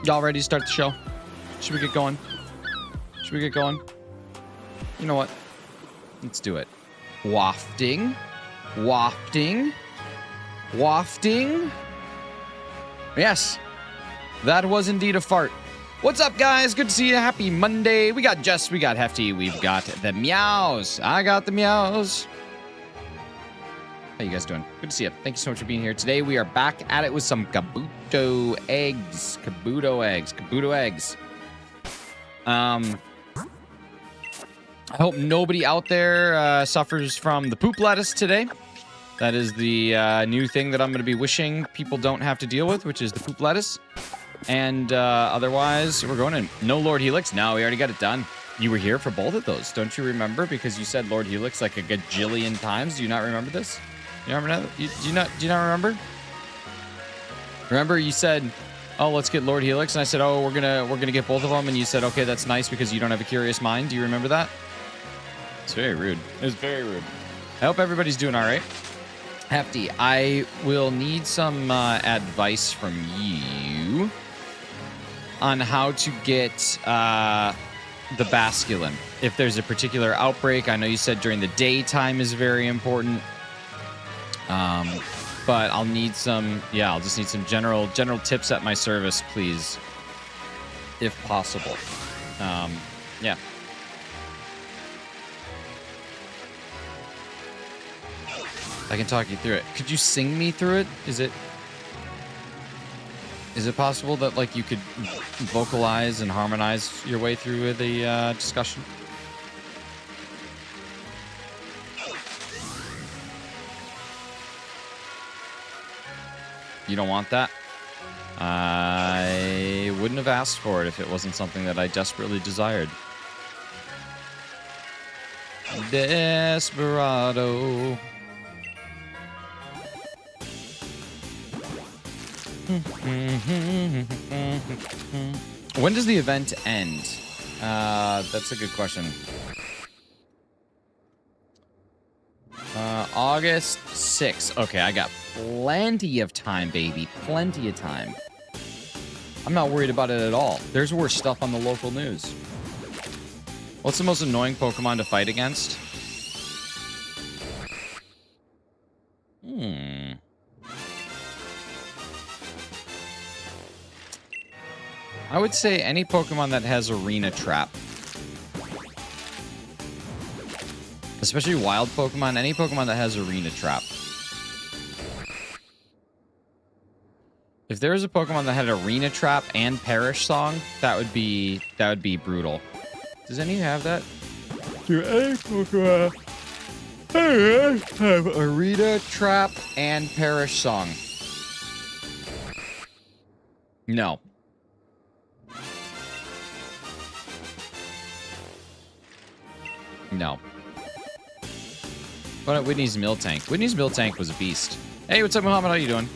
Y'all ready to start the show? Should we get going? Should we get going? You know what? Let's do it. Wafting. Wafting. Wafting. Yes. That was indeed a fart. What's up, guys? Good to see you. Happy Monday. We got Jess. We got Hefty. We've got the meows. I got the meows. How you guys doing? Good to see you. Thank you so much for being here. Today we are back at it with some Kabuto eggs. Kabuto eggs. Kabuto eggs. I hope nobody out there suffers from the poop lettuce today. That is the new thing that I'm going to be wishing people don't have to deal with, which is the poop lettuce. And otherwise, we're going to no Lord Helix. No, we already got it done. You were here for both of those. Don't you remember? Because you said Lord Helix like a gajillion times. Do you not remember this? You remember that? Do you not remember? Remember you said, "Oh, let's get Lord Helix," and I said, "Oh, we're gonna get both of them," and you said, "Okay, that's nice because you don't have a curious mind." Do you remember that? It's very rude. It was very rude. I hope everybody's doing all right. Hefty, I will need some advice from you on how to get the Basculin. If there's a particular outbreak, I know you said during the daytime is very important. But I'll need some, I'll just need some general tips at my service, please, if possible. Yeah. I can talk you through it. Could you sing me through it? Is it possible that like you could vocalize and harmonize your way through the discussion? You don't want that? I wouldn't have asked for it if it wasn't something that I desperately desired. Desperado. When does the event end? That's a good question. August 6th. Okay, I got plenty of time, baby. Plenty of time. I'm not worried about it at all. There's worse stuff on the local news. What's the most annoying Pokemon to fight against? I would say any Pokemon that has Arena Trap. Especially wild Pokemon. Any Pokemon that has Arena Trap. If there was a Pokemon that had Arena Trap and Perish Song, that would be brutal. Does any have that? Do any Pokemon have Arena Trap and Perish Song? No. No. What about Whitney's Miltank? Whitney's Miltank was a beast. Hey, what's up, Muhammad? How you doing?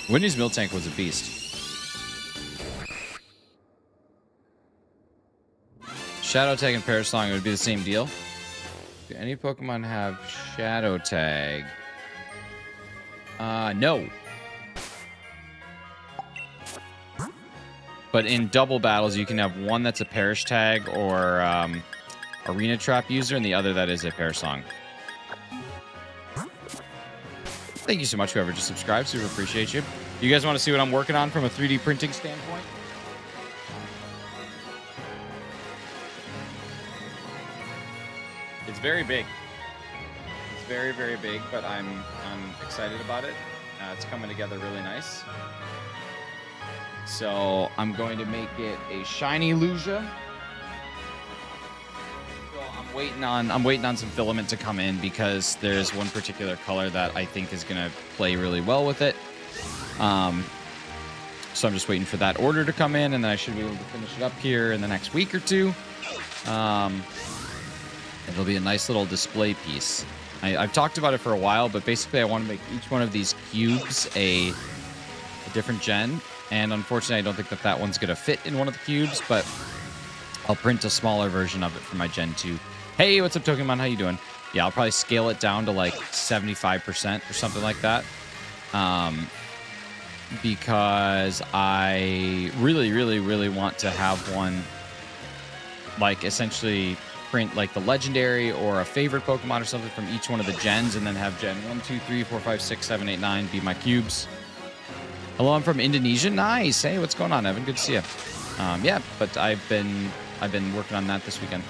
Whitney's Miltank was a beast. Shadow Tag and Perish Song would be the same deal. Do any Pokemon have Shadow Tag? No. But in double battles, you can have one that's a Perish Tag or Arena Trap user, and the other that is a Perish Song. Thank you so much, whoever just subscribed. Super appreciate you. You guys want to see what I'm working on from a 3D printing standpoint? It's very big. It's very, very big, but I'm excited about it. It's coming together really nice. So I'm going to make it a shiny Lugia. I'm waiting on some filament to come in because there's one particular color that I think is going to play really well with it. So I'm just waiting for that order to come in, and then I should be able to finish it up here in the next week or two. It'll be a nice little display piece. I've talked about it for a while, but basically I want to make each one of these cubes a different gen. And unfortunately, I don't think that one's going to fit in one of the cubes, but I'll print a smaller version of it for my Gen 2. Hey, what's up, Pokemon? How you doing? Yeah, I'll probably scale it down to like 75% or something like that. because I really, really, really want to have one, like, essentially print like the legendary or a favorite Pokemon or something from each one of the gens, and then have gen 1, 2, 3, 4, 5, 6, 7, 8, 9 be my cubes. Hello, I'm from Indonesia. Nice. Hey, what's going on, Evan? Good to see you. Yeah, but I've been working on that this weekend.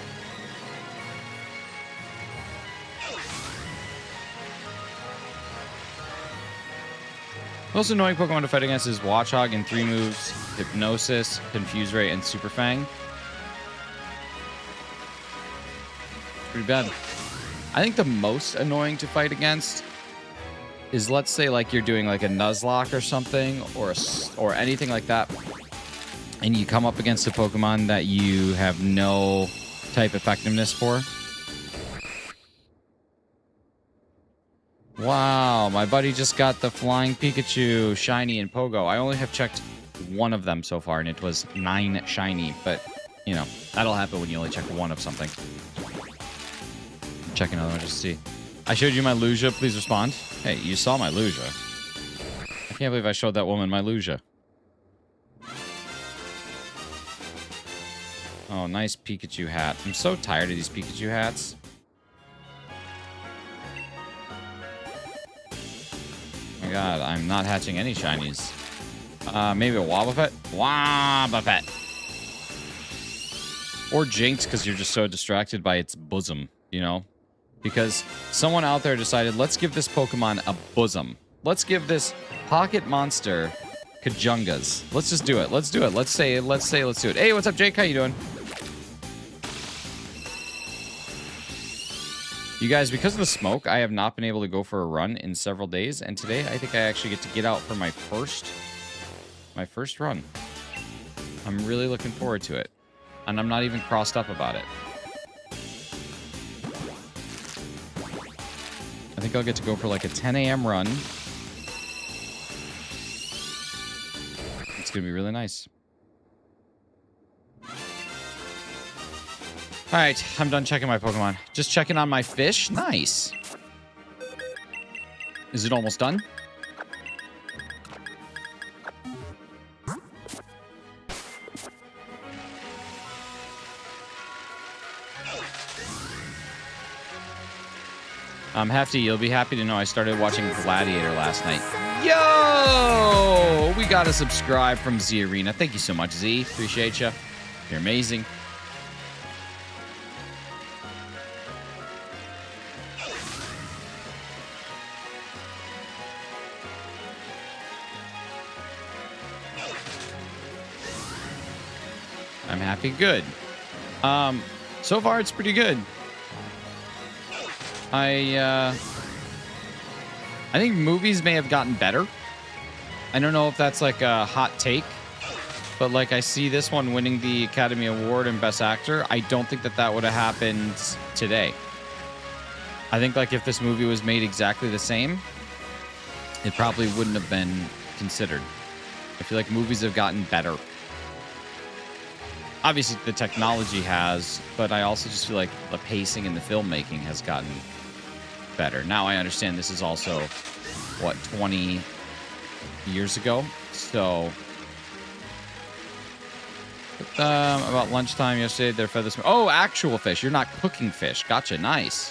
Most annoying Pokemon to fight against is Watchog in 3 moves, Hypnosis, Confuse Ray, and Super Fang. Pretty bad. I think the most annoying to fight against is, let's say, like you're doing like a Nuzlocke or something, or anything like that, and you come up against a Pokemon that you have no type effectiveness for. Wow, my buddy just got the Flying Pikachu, Shiny, and Pogo. I only have checked one of them so far, and it was 9 Shiny. But, you know, that'll happen when you only check one of something. Check another one just to see. I showed you my Lugia. Please respond. Hey, you saw my Lugia. I can't believe I showed that woman my Lugia. Oh, nice Pikachu hat. I'm so tired of these Pikachu hats. Oh my god, I'm not hatching any shinies. Maybe a Wobbuffet? Wobbuffet! Or Jinx, because you're just so distracted by its bosom, you know? Because someone out there decided, let's give this Pokemon a bosom. Let's give this pocket monster Kajungas. Let's just do it. Let's do it. Let's do it. Hey, what's up, Jake? How you doing? You guys, because of the smoke, I have not been able to go for a run in several days, and today I think I actually get to get out for my first run. I'm really looking forward to it, and I'm not even crossed up about it. I think I'll get to go for like a 10 a.m. run. It's gonna be really nice. All right, I'm done checking my Pokemon. Just checking on my fish. Nice. Is it almost done? Hefty, you'll be happy to know I started watching Gladiator last night. Yo! We got a subscribe from Z Arena. Thank you so much, Z. Appreciate you. You're amazing. I'm happy. Good. So far it's pretty good. I think movies may have gotten better. I don't know if that's like a hot take, but like I see this one winning the Academy Award and Best Actor. I don't think that would have happened today. I think like if this movie was made exactly the same, it probably wouldn't have been considered. I feel like movies have gotten better. Obviously, the technology has, but I also just feel like the pacing and the filmmaking has gotten better. Now I understand this is also, what, 20 years ago? So, about lunchtime yesterday, they fed this. Oh, actual fish. You're not cooking fish. Gotcha. Nice.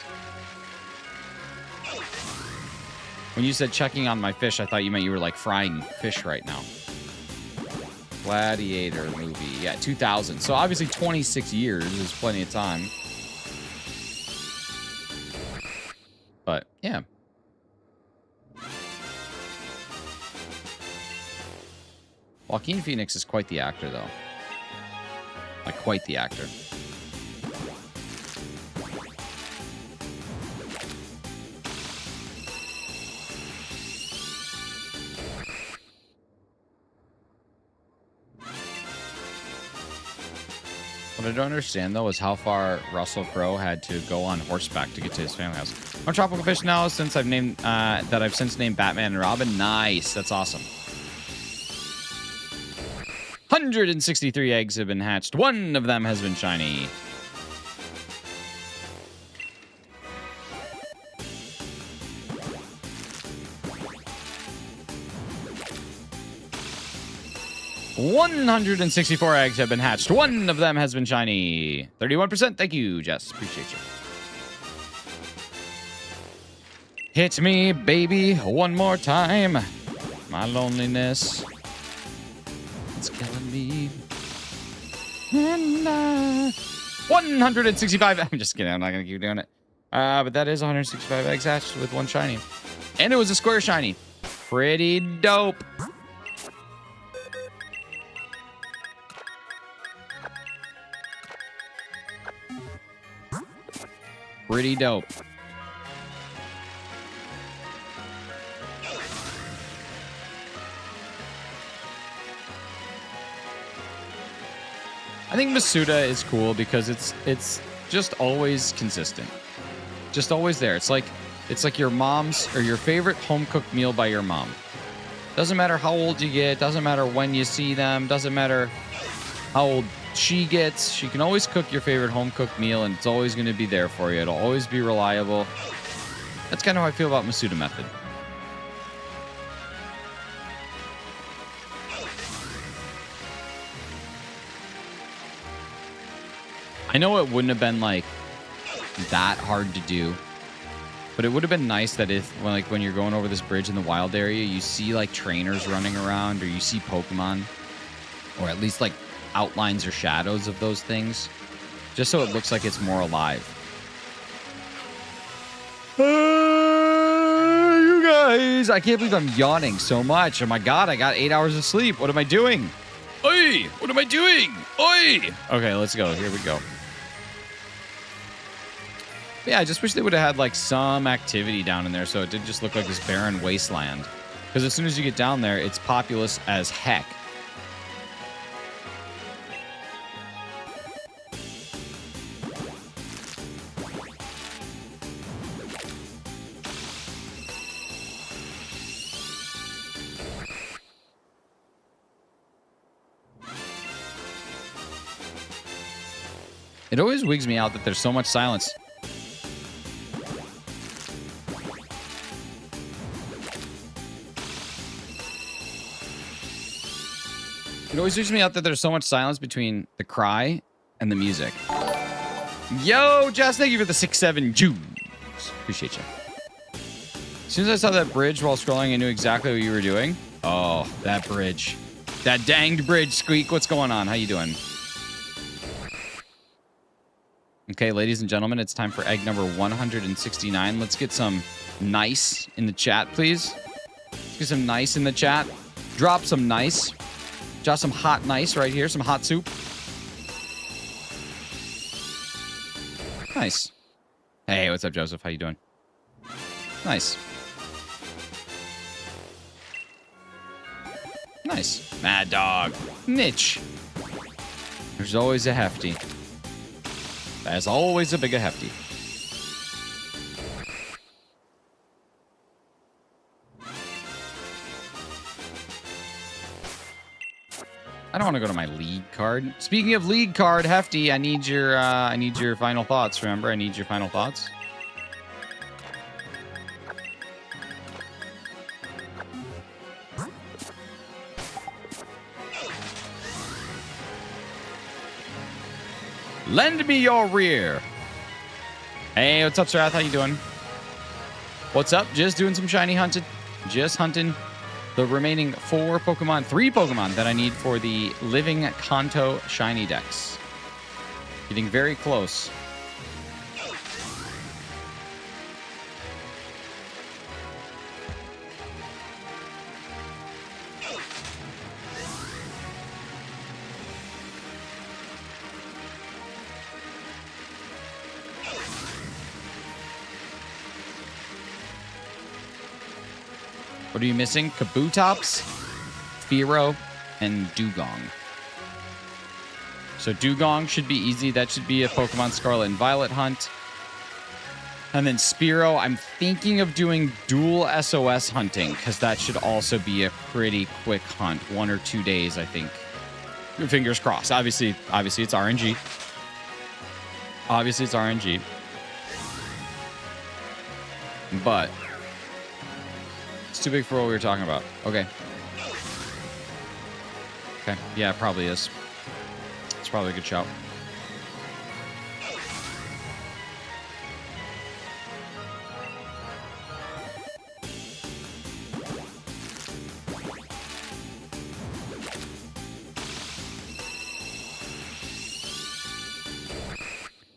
When you said checking on my fish, I thought you meant you were like frying fish right now. Gladiator movie. Yeah, 2000. So obviously 26 years is plenty of time. But, yeah. Joaquin Phoenix is quite the actor, though. Like, quite the actor. What I don't understand, though, is how far Russell Crowe had to go on horseback to get to his family house. I'm tropical fish now since I've named that I've since named Batman and Robin. Nice, that's awesome. 163 eggs have been hatched. One of them has been shiny. 164 eggs have been hatched. One of them has been shiny. 31%. Thank you, Jess. Appreciate you. Hit me, baby, one more time. My loneliness, it's killing me. And 165. I'm just kidding. I'm not going to keep doing it. But that is 165 eggs hatched with one shiny. And it was a square shiny. Pretty dope. Pretty dope. I think Masuda is cool because it's just always consistent. Just always there. It's like your mom's or your favorite home-cooked meal by your mom. Doesn't matter how old you get, doesn't matter when you see them, doesn't matter how old she gets. She can always cook your favorite home-cooked meal, and it's always going to be there for you. It'll always be reliable. That's kind of how I feel about Masuda Method. I know it wouldn't have been like that hard to do, but it would have been nice that if when you're going over this bridge in the wild area, you see like trainers running around, or you see Pokemon, or at least like outlines or shadows of those things, just so it looks like it's more alive. You guys, I can't believe I'm yawning so much. Oh my god, I got 8 hours of sleep. What am I doing? Oi! What am I doing? Oi! Okay, let's go. Here we go. Yeah, I just wish they would have had like some activity down in there so it didn't just look like this barren wasteland. Because as soon as you get down there, it's populous as heck. It always wigs me out that there's so much silence. It always wigs me out that there's so much silence between the cry and the music. Yo, Jess, thank you for the 6-7 Jews. Appreciate you. As soon as I saw that bridge while scrolling, I knew exactly what you were doing. Oh, that bridge. That danged bridge, Squeak. What's going on? How you doing? Okay, ladies and gentlemen, it's time for egg number 169. Let's get some nice in the chat, please. Let's get some nice in the chat. Drop some nice. Drop some hot nice right here. Some hot soup. Nice. Hey, what's up, Joseph? How you doing? Nice. Nice. Mad Dog. Mitch. There's always a hefty. There's always a bigger hefty. I don't want to go to my league card. Speaking of league card, hefty, I need your final thoughts. Remember, I need your final thoughts. Lend me your rear. Hey, what's up, Sarath? How you doing? What's up? Just doing some shiny hunting. Just hunting the remaining 3 Pokemon that I need for the Living Kanto shiny dex. Getting very close. What are you missing? Kabutops, Fearow, and Dugong. So Dugong should be easy. That should be a Pokemon Scarlet and Violet hunt. And then Spearow, I'm thinking of doing dual SOS hunting because that should also be a pretty quick hunt. 1 or 2 days, I think. Fingers crossed. Obviously it's RNG. Obviously it's RNG. But it's too big for what we were talking about. Okay. Okay. Yeah, it probably is. It's probably a good shout.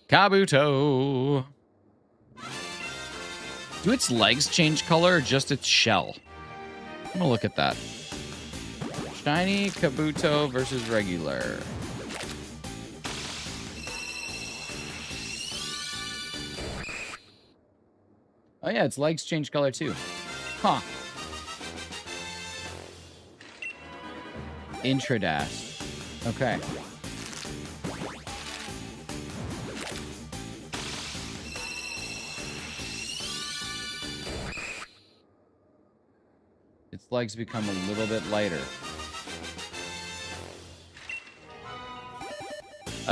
Kabuto. Do its legs change color or just its shell? I'm gonna look at that. Shiny Kabuto versus regular. Oh yeah, its legs change color too. Huh. Intradast. Okay. Its legs become a little bit lighter.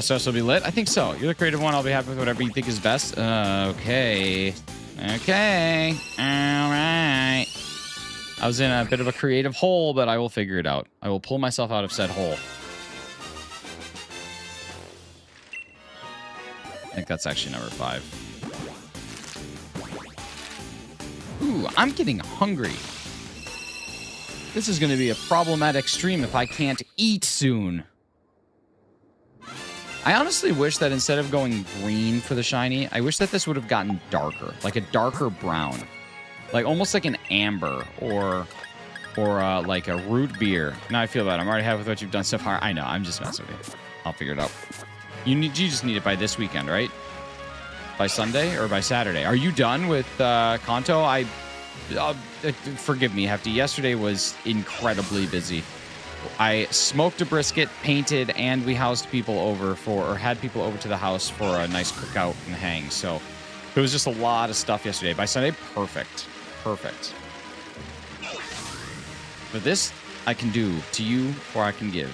So will be lit? I think so. You're the creative one. I'll be happy with whatever you think is best. Okay. Okay. All right. I was in a bit of a creative hole, but I will figure it out. I will pull myself out of said hole. I think that's actually number 5. Ooh, I'm getting hungry. This is going to be a problematic stream if I can't eat soon. I honestly wish that instead of going green for the shiny, I wish that this would have gotten darker, like a darker brown, like almost like an amber or like a root beer. Now I feel bad. I'm already happy with what you've done so far. I know. I'm just messing with you. I'll figure it out. You just need it by this weekend, right? By Sunday or by Saturday? Are you done with Kanto? Forgive me, Hefty. Yesterday was incredibly busy. I smoked a brisket, painted, and we housed people over had people over to the house for a nice cookout and hang. So it was just a lot of stuff yesterday. By Sunday, perfect. Perfect. But this I can do to you or I can give.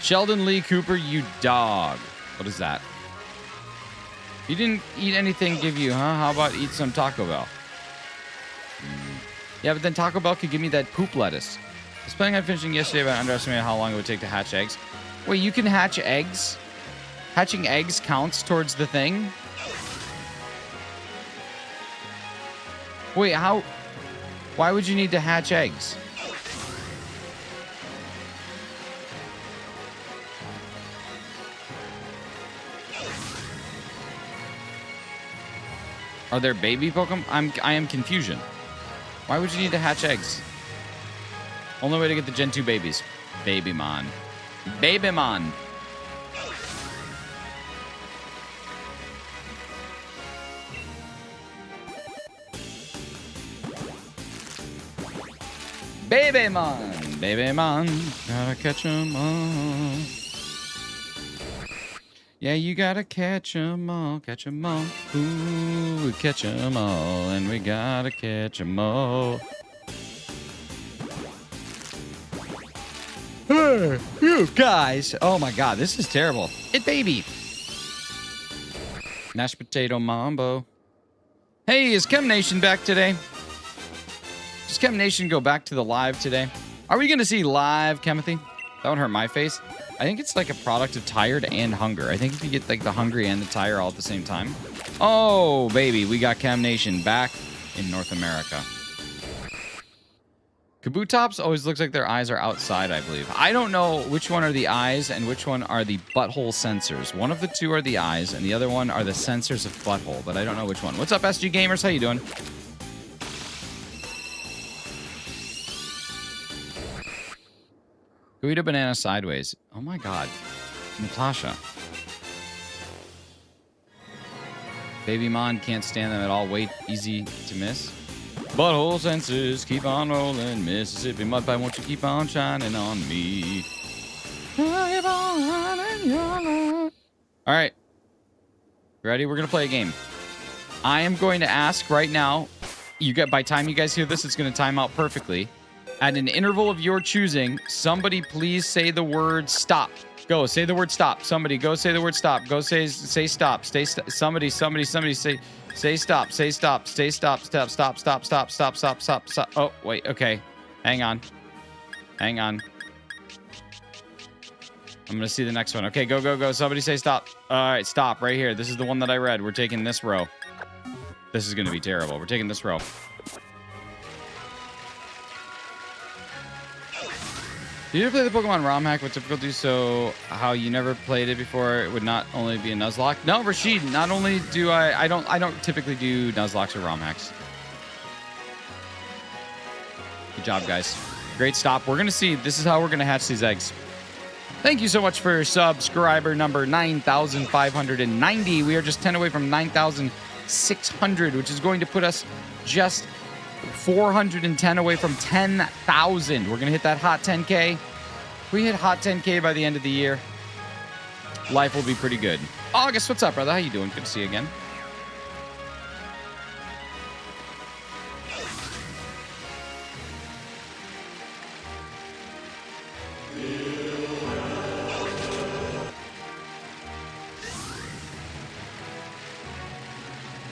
Sheldon Lee Cooper, you dog. What is that? You didn't eat anything give you, huh? How about eat some Taco Bell? Yeah, but then Taco Bell could give me that poop lettuce. I was planning on finishing yesterday, but I underestimated how long it would take to hatch eggs. Wait, you can hatch eggs? Hatching eggs counts towards the thing? Wait, how? Why would you need to hatch eggs? Are there baby Pokemon? I am confusion. Why would you need to hatch eggs? Only way to get the Gen 2 babies. Babymon. Babymon. Babymon. Babymon. Gotta catch 'em all. Yeah, you gotta catch 'em all, catch 'em all. Ooh, catch 'em all, and we gotta catch 'em all. Hey, you guys. Oh my god, this is terrible. It baby. Mashed potato mambo. Hey, is Chem Nation back today? Does Chem Nation go back to the live today? Are we gonna see live Chemothy? That would hurt my face. I think it's like a product of tired and hunger. I think if you get like the hungry and the tired all at the same time. Oh, baby, we got Chem Nation back in North America. Kabutops always looks like their eyes are outside, I believe. I don't know which one are the eyes and which one are the butthole sensors. One of the two are the eyes and the other one are the sensors of butthole, but I don't know which one. What's up, SG Gamers? How you doing? Go eat a banana sideways. Oh my god. Natasha. Babymon can't stand them at all. Wait, easy to miss. Butthole senses keep on rolling. Mississippi mud pie, won't you keep on shining on me? Alright. Ready? We're gonna play a game. I am going to ask right now. By the time you guys hear this, it's gonna time out perfectly. At an interval of your choosing, somebody please say the word stop. Go, say the word stop. Somebody, go say the word stop. Go say stop. Somebody say stop. Say stop. Stay stop. Stop. Stop. Stop. Stop. Stop. Stop. Stop. Oh, wait. Okay. Hang on. Hang on. I'm going to see the next one. Okay, go, go, go. Somebody say stop. All right, stop right here. This is the one that I read. We're taking this row. This is going to be terrible. We're taking this row. Did you ever play the Pokemon ROM hack with difficulty so how you never played it before it would not only be a Nuzlocke? No, Rashid, not only do I don't typically do Nuzlocks or ROM hacks. Good job, guys. Great stop. We're going to see. This is how we're going to hatch these eggs. Thank you so much for subscriber number 9,590. We are just 10 away from 9,600, which is going to put us just 410 away from 10,000. We're going to hit that hot 10K. If we hit hot 10K by the end of the year, life will be pretty good. August, what's up, brother? How you doing? Good to see you again.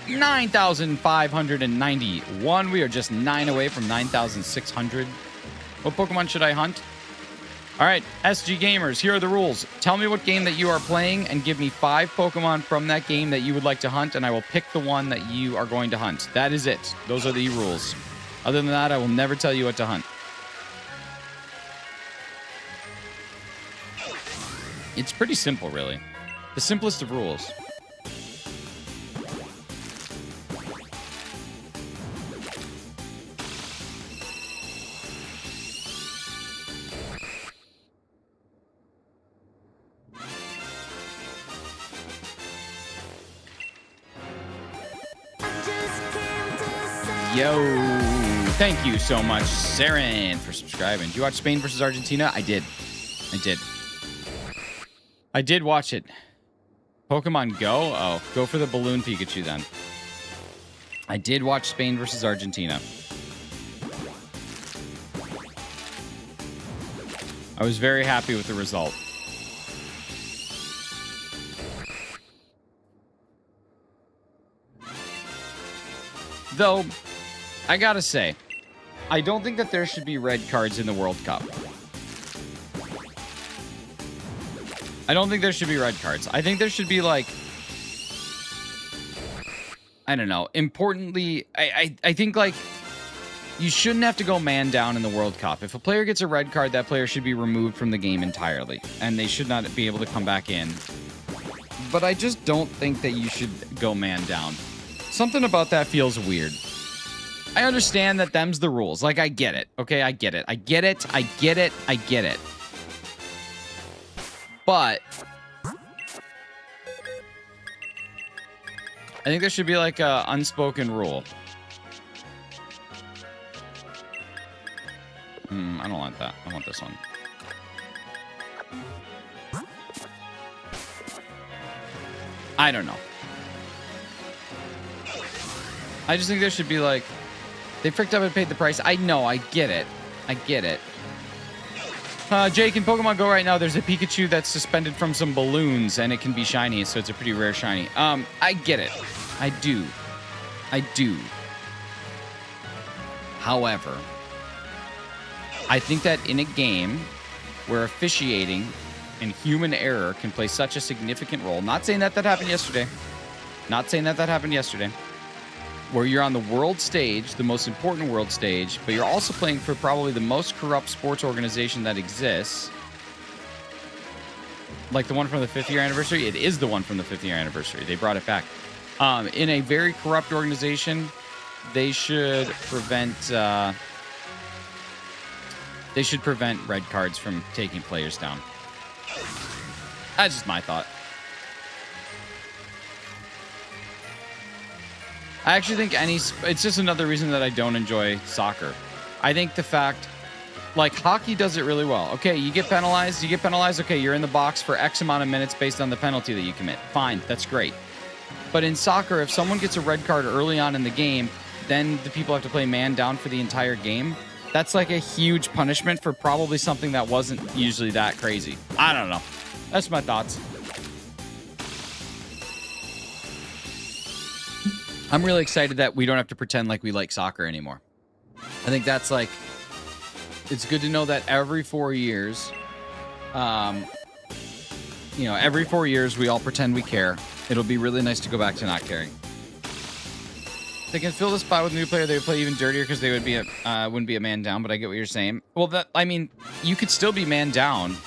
$9,591. We are just 9 away from 9,600. What Pokemon should I hunt? All right, SG Gamers, here are the rules. Tell me what game that you are playing and give me 5 Pokemon from that game that you would like to hunt, and I will pick the one that you are going to hunt. That is it. Those are the rules. Other than that, I will never tell you what to hunt. It's pretty simple, really. The simplest of rules. Yo, thank you so much, Saren, for subscribing. Did you watch Spain versus Argentina? I did. I did watch it. Pokemon Go? Oh, go for the balloon Pikachu then. I did watch Spain versus Argentina. I was very happy with the result. Though, I gotta say, I don't think that there should be red cards in the World Cup. I don't think there should be red cards. I think there should be, like, I don't know. Importantly, I think, like, you shouldn't have to go man down in the World Cup. If a player gets a red card, that player should be removed from the game entirely. And they should not be able to come back in. But I just don't think that you should go man down. Something about that feels weird. I understand that them's the rules. Like, I get it. Okay, I get it. I get it. I get it. I get it. But I think there should be, like, a unspoken rule. I don't want that. I want this one. I don't know. I just think there should be, like, they fricked up and paid the price. I know, I get it. I get it. Jake, in Pokemon Go right now, there's a Pikachu that's suspended from some balloons, and it can be shiny, so it's a pretty rare shiny. I get it. I do. I do. However, I think that in a game where officiating and human error can play such a significant role, not saying that that happened yesterday, not saying that that happened yesterday, where you're on the world stage, the most important world stage, but you're also playing for probably the most corrupt sports organization that exists. Like the one from the 5th year anniversary. It is the one from the 5th year anniversary. They brought it back. In a very corrupt organization, they should prevent red cards from taking players down. That's just my thought. I actually think it's just another reason that I don't enjoy soccer. I think the fact, like, hockey does it really well. Okay, you get penalized. Okay, you're in the box for X amount of minutes based on the penalty that you commit. Fine, that's great. But in soccer, if someone gets a red card early on in the game, then the people have to play man down for the entire game. That's like a huge punishment for probably something that wasn't usually that crazy. I don't know. That's my thoughts. I'm really excited that we don't have to pretend like we like soccer anymore. I think that's like it's good to know that every 4 years, every 4 years we all pretend we care. It'll be really nice to go back to not caring. They can fill the spot with a new player. They would play even dirtier because they would be wouldn't be a man down. But I get what you're saying. Well, you could still be man down,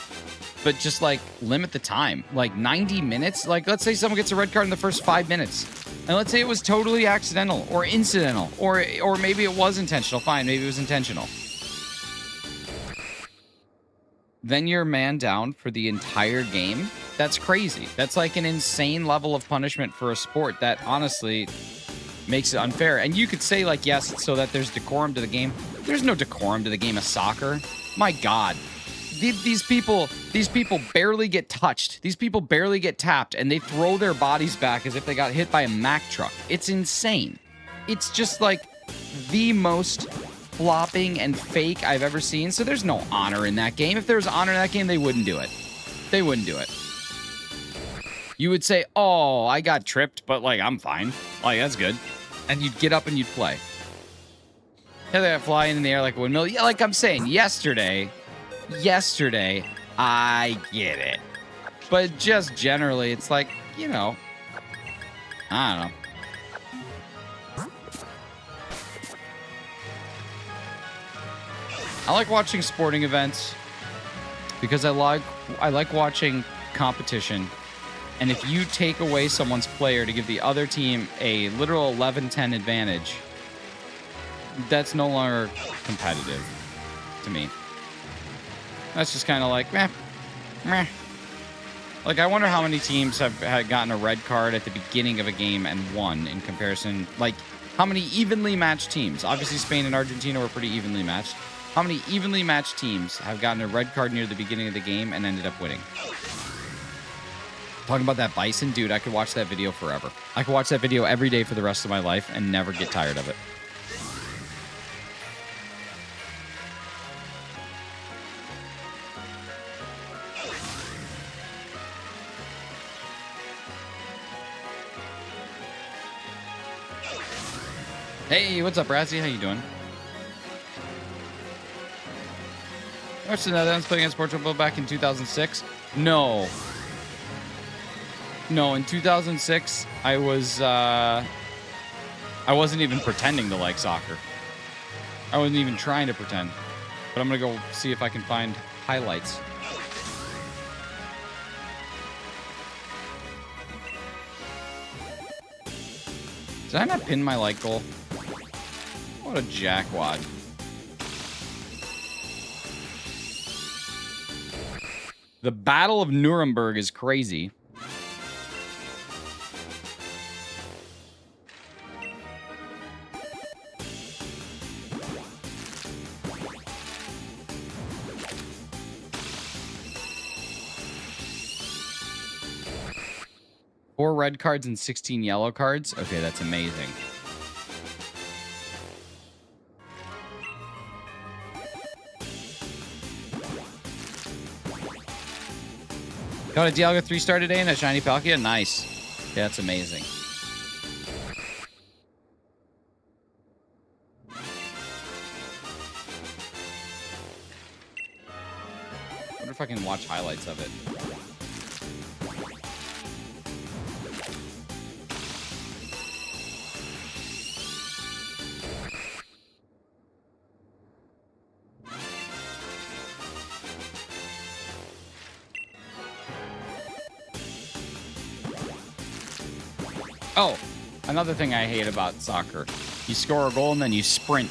but just like limit the time, like 90 minutes. Like, let's say someone gets a red card in the first 5 minutes, and let's say it was totally accidental or incidental, or maybe it was intentional. Fine, maybe it was intentional. Then you're man down for the entire game. That's crazy. That's like an insane level of punishment for a sport that honestly makes it unfair. And you could say, like, yes, it's so that there's decorum to the game. There's no decorum to the game of soccer. My God. These people barely get touched. These people barely get tapped, and they throw their bodies back as if they got hit by a Mack truck. It's insane. It's just like the most flopping and fake I've ever seen. So there's no honor in that game. If there was honor in that game, they wouldn't do it. They wouldn't do it. You would say, oh, I got tripped, but, like, I'm fine. Like, that's good. And you'd get up and you'd play. Yeah, they're flying in the air like a windmill. Yeah, like I'm saying, yesterday, I get it. But just generally, it's like, I don't know. I like watching sporting events because I like watching competition. And if you take away someone's player to give the other team a literal 11-10 advantage, that's no longer competitive to me. That's just kind of like, meh. Like, I wonder how many teams had gotten a red card at the beginning of a game and won in comparison. Like, how many evenly matched teams? Obviously, Spain and Argentina were pretty evenly matched. How many evenly matched teams have gotten a red card near the beginning of the game and ended up winning? Talking about that bison, dude, I could watch that video forever. I could watch that video every day for the rest of my life and never get tired of it. Hey, what's up, Razzie? How you doing? I watched the Netherlands play against Portugal back in 2006. No, in 2006, I wasn't even pretending to like soccer. I wasn't even trying to pretend. But I'm going to go see if I can find highlights. Did I not pin my like goal? What a jackwad. The Battle of Nuremberg is crazy. Four red cards and 16 yellow cards. Okay, that's amazing. Got a Dialga 3-star today and a shiny Palkia. Nice. Yeah, that's amazing. I wonder if I can watch highlights of it. Oh, another thing I hate about soccer. You score a goal and then you sprint.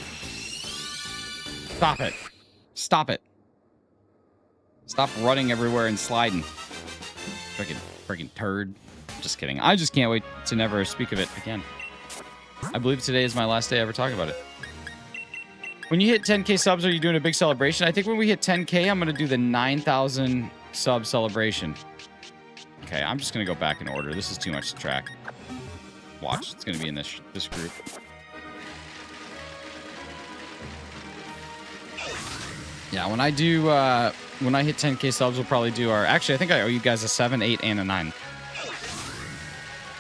Stop it. Stop it. Stop running everywhere and sliding. Freaking turd. Just kidding. I just can't wait to never speak of it again. I believe today is my last day ever talking about it. When you hit 10K subs, are you doing a big celebration? I think when we hit 10K, I'm going to do the 9,000 sub celebration. Okay, I'm just going to go back in order. This is too much to track. Watch, it's going to be in this group. Yeah, when I hit 10K subs, we'll probably do our... Actually, I think I owe you guys a 7, 8, and a 9.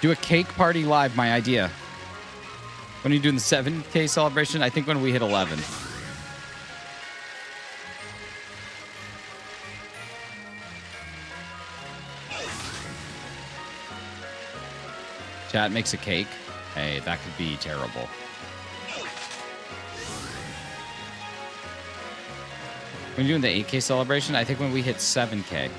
Do a cake party live, my idea. When are you doing the 7K celebration? I think when we hit 11. Chat makes a cake. Hey, that could be terrible. When doing the 8K celebration, I think when we hit 7K.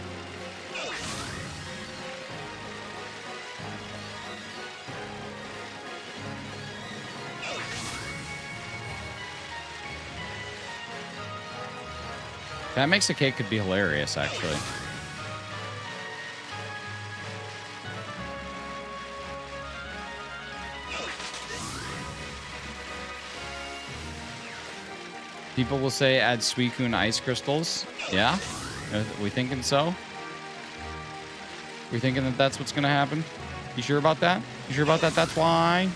That makes a cake could be hilarious, actually. People will say add Suicune ice crystals. Yeah? Are we thinking so? We thinking that that's what's going to happen? You sure about that? You sure about that? That's why?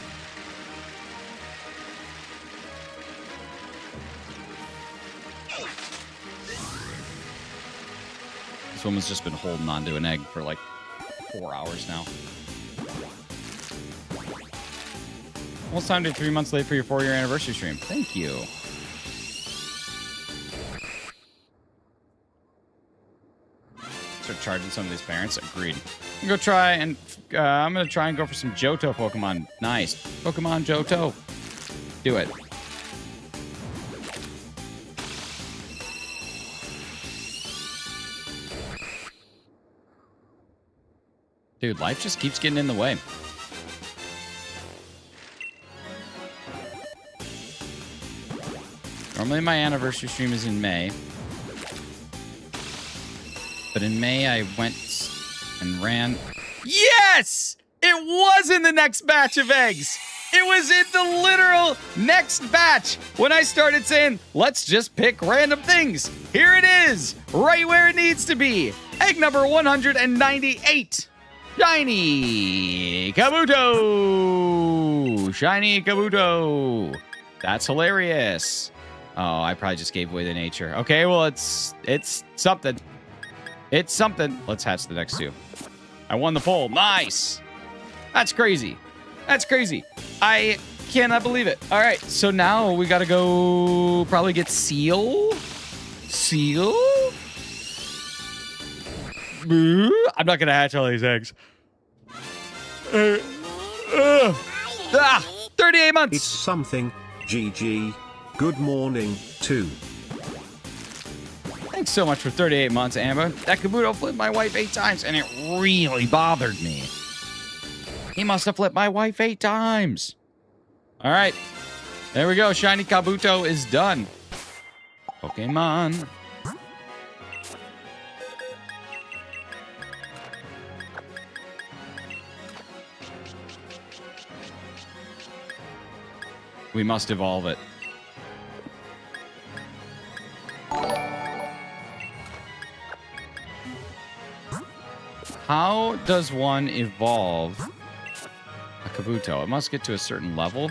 This woman's just been holding on to an egg for like 4 hours now. Almost time to be 3 months late for your 4-year anniversary stream. Thank you. Start charging some of these parents. Agreed. I'm gonna try and go for some Johto Pokemon. Nice. Pokemon Johto. Do it. Dude, life just keeps getting in the way. Normally my anniversary stream is in May. But in May I went and ran. Yes! It was in the next batch of eggs. It was in the literal next batch when I started saying, let's just pick random things. Here it is, right where it needs to be. Egg number 198. Shiny Kabuto! Shiny Kabuto! That's hilarious. Oh, I probably just gave away the nature. Okay, well, it's something. It's something. Let's hatch the next two. I won the poll. Nice! That's crazy. That's crazy. I cannot believe it. All right, so now we gotta go probably get Seal. Seal? I'm not gonna hatch all these eggs. 38 months. It's something. GG. Good morning, too. Thanks so much for 38 months, Amber. That Kabuto flipped my wife 8 times, and it really bothered me. He must have flipped my wife 8 times. All right. There we go. Shiny Kabuto is done. Pokemon. We must evolve it. How does one evolve a Kabuto? It must get to a certain level.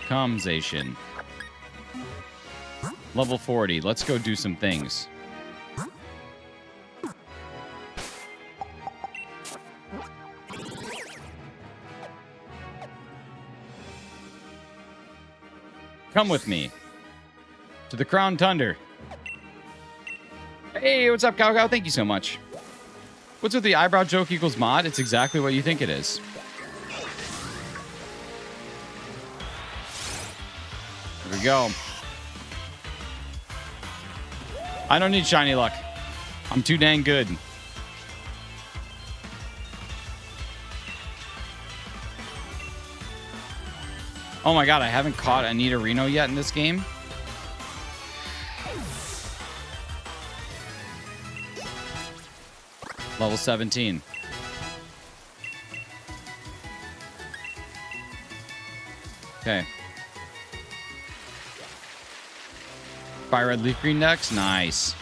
Comzation. Level 40. Let's go do some things. Come with me to the Crown Thunder. Hey, what's up, Cow Cow? Thank you so much. What's with the eyebrow joke equals mod? It's exactly what you think it is. Here we go. I don't need shiny luck. I'm too dang good. Oh my god, I haven't caught Anita Reno yet in this game. Level 17. Okay. Fire red, leaf green next. Nice.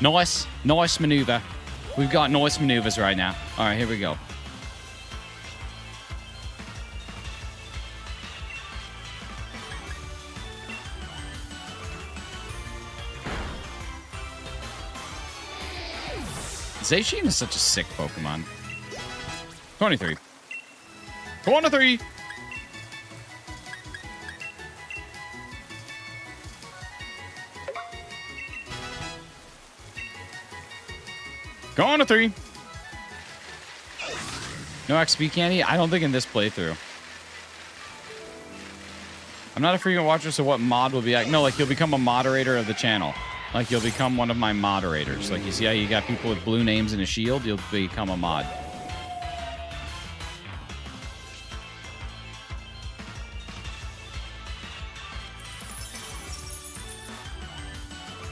Nice. Nice maneuver. We've got nice maneuvers right now. All right, here we go. Zacian is such a sick Pokemon. 23. 23! Going to 3. No XP candy? I don't think in this playthrough. I'm not a frequent watcher, so what mod will be like? No, like you'll become a moderator of the channel. Like you'll become one of my moderators. Like you see how you got people with blue names and a shield? You'll become a mod.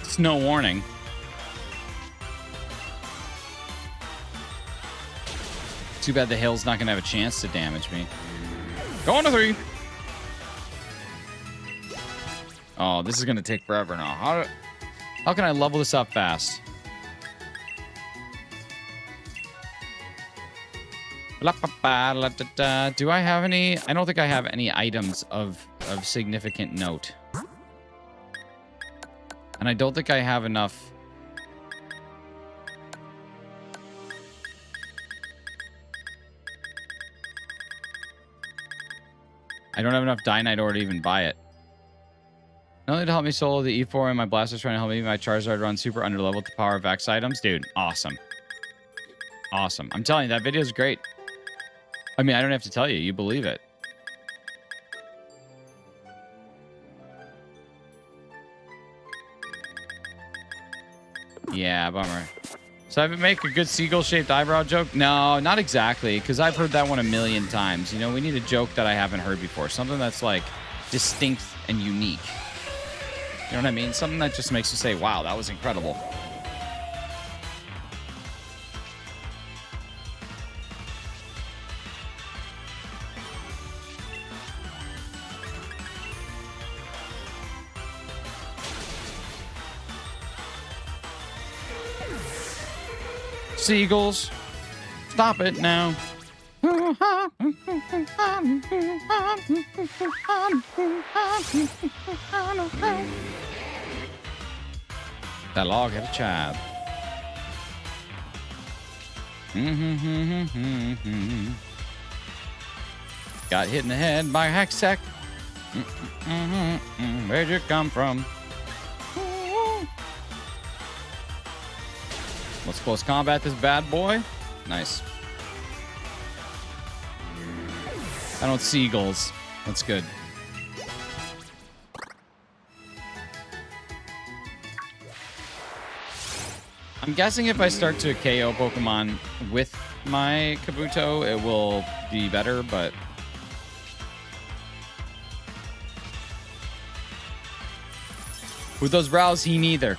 Snow warning. Too bad the hail's not going to have a chance to damage me. Going to 3. Oh, this is going to take forever now. How can I level this up fast? Do I have any? I don't think I have any items of significant note. And I don't think I have enough. I don't have enough Dynite ore to even buy it. Not only to help me solo the E4 and my Blaster's trying to help me, my Charizard run super underleveled to power Vex items. Dude, awesome. Awesome. I'm telling you, that video is great. I mean, I don't have to tell you. You believe it. Yeah, bummer. So I make a good seagull-shaped eyebrow joke? No, not exactly, because I've heard that one a million times. You know, we need a joke that I haven't heard before. Something that's, like, distinct and unique. You know what I mean? Something that just makes you say, wow, that was incredible. Seagulls, stop it now. That log had a child. Got hit in the head by a hacksack. Where'd you come from? Let's close combat this bad boy. Nice. I don't see eagles. That's good. I'm guessing if I start to KO Pokemon with my Kabuto, it will be better, but... with those brows, he neither.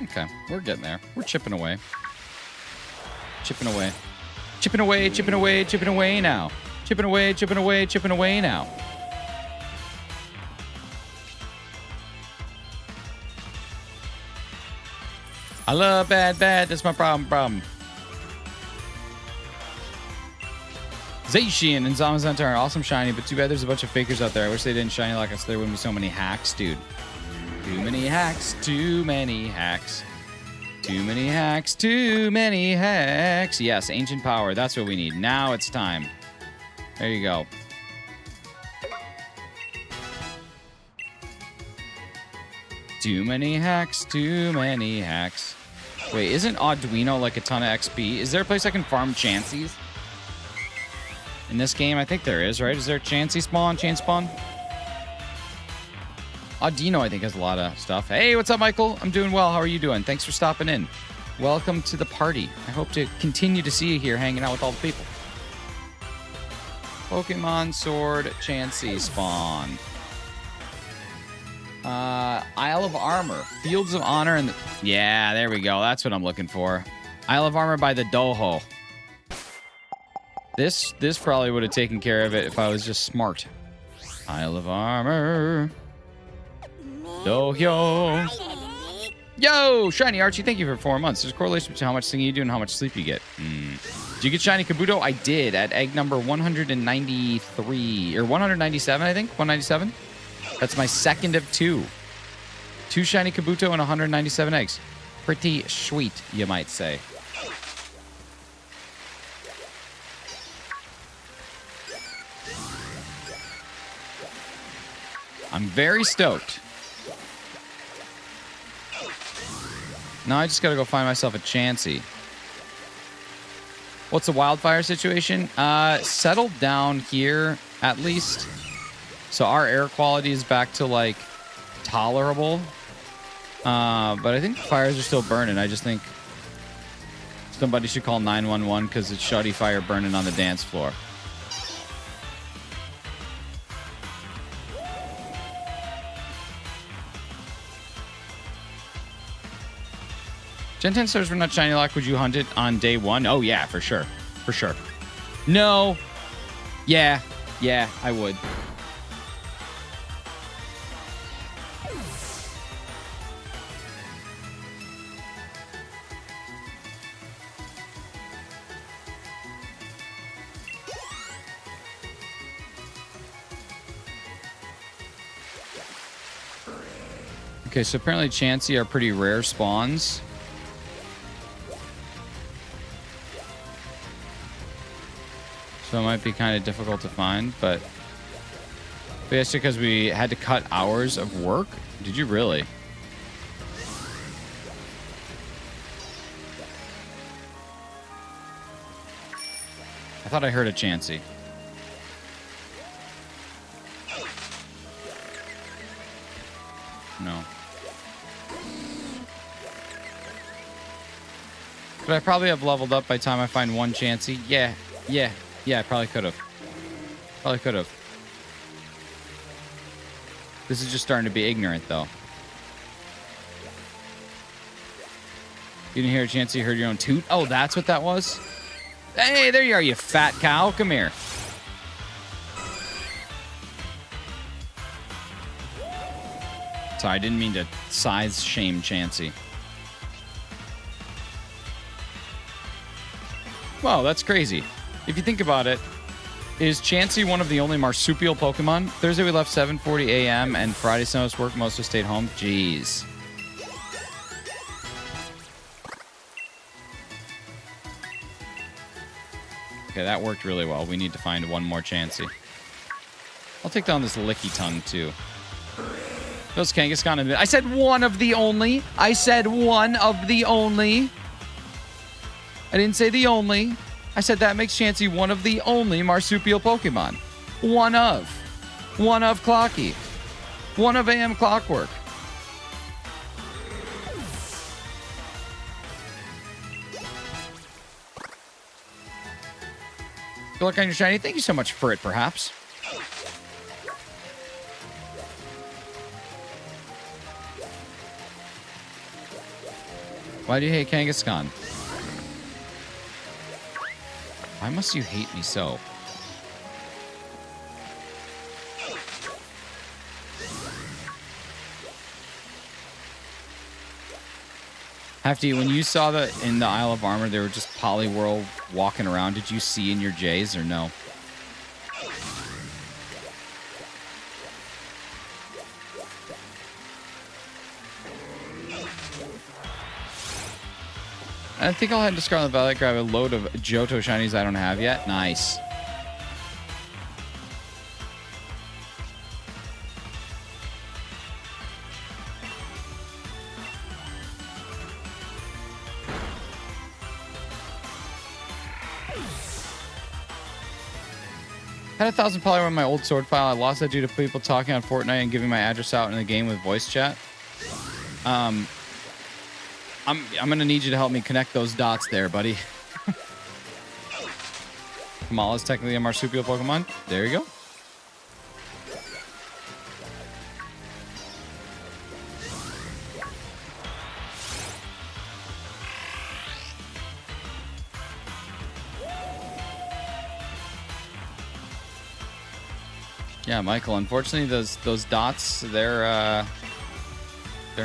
Okay, we're getting there. We're chipping away. Chipping away. Chipping away, chipping away, chipping away now. Chipping away, chipping away, chipping away now. I love bad. That's my problem. Zacian and Zamazenta are awesome shiny, but too bad there's a bunch of fakers out there. I wish they didn't shiny like us. There wouldn't be so many hacks, dude. Too many hacks, too many hacks. Too many hacks, too many hacks. Yes, ancient power. That's what we need. Now it's time. There you go. Too many hacks, too many hacks. Wait, isn't Arduino like a ton of XP? Is there a place I can farm Chanseys? In this game, I think there is, right? Is there a Chansey spawn? Chain spawn? Audino, I think, has a lot of stuff. Hey, what's up, Michael? I'm doing well. How are you doing? Thanks for stopping in. Welcome to the party. I hope to continue to see you here hanging out with all the people. Pokemon Sword Chansey spawn. Isle of Armor. Fields of Honor and... yeah, there we go. That's what I'm looking for. Isle of Armor by the Doho. This probably would have taken care of it if I was just smart. Isle of Armor. Dohyo. Yo, Shiny Archie, thank you for 4 months. There's a correlation between how much singing you do and how much sleep you get. Did you get Shiny Kabuto? I did at egg number 193 or 197, I think. 197. That's my second of 2. 2 Shiny Kabuto and 197 eggs. Pretty sweet, you might say. I'm very stoked. Now I just gotta go find myself a Chansey. What's the wildfire situation? Settled down here, at least. So our air quality is back to, like, tolerable. But I think the fires are still burning. I just think somebody should call 911 because it's shoddy fire burning on the dance floor. Gen 10 stars were not shiny lock. Would you hunt it on day one? Oh, yeah, for sure. For sure. No. Yeah. Yeah, I would. Okay, so apparently Chansey are pretty rare spawns. So it might be kind of difficult to find, but that's because we had to cut hours of work. Did you really? I thought I heard a Chansey. No. Could I probably have leveled up by the time I find one Chansey? Yeah. Yeah, I probably could have. Probably could have. This is just starting to be ignorant, though. You didn't hear a Chansey, you heard your own toot? Oh, that's what that was? Hey, there you are, you fat cow. Come here. Sorry, I didn't mean to size shame Chansey. Wow, that's crazy. If you think about it, is Chansey one of the only marsupial Pokemon? Thursday we left 7:40 a.m. and Friday snow us work. Most of us stayed home. Jeez. Okay, that worked really well. We need to find one more Chansey. I'll take down this Licky Tongue, too. Those Kangaskhan. I said one of the only. I said one of the only. I didn't say the only. I said that makes Chansey one of the only marsupial Pokemon. One of. One of Clocky. One of AM Clockwork. Good luck on your shiny. Thank you so much for it, perhaps. Why do you hate Kangaskhan? Why must you hate me so? Hefty, when you saw that in the Isle of Armor, they were just Poliwhirl walking around, did you see in your J's or no? I think I'll head to Scarlet Valley, grab a load of Johto shinies I don't have yet. Nice. Had 1,000 Poliwhirl in my old sword file. I lost that due to people talking on Fortnite and giving my address out in the game with voice chat. I'm gonna need you to help me connect those dots there, buddy. Kamala is technically a marsupial Pokemon. There you go. Yeah, Michael. Unfortunately, those dots, they're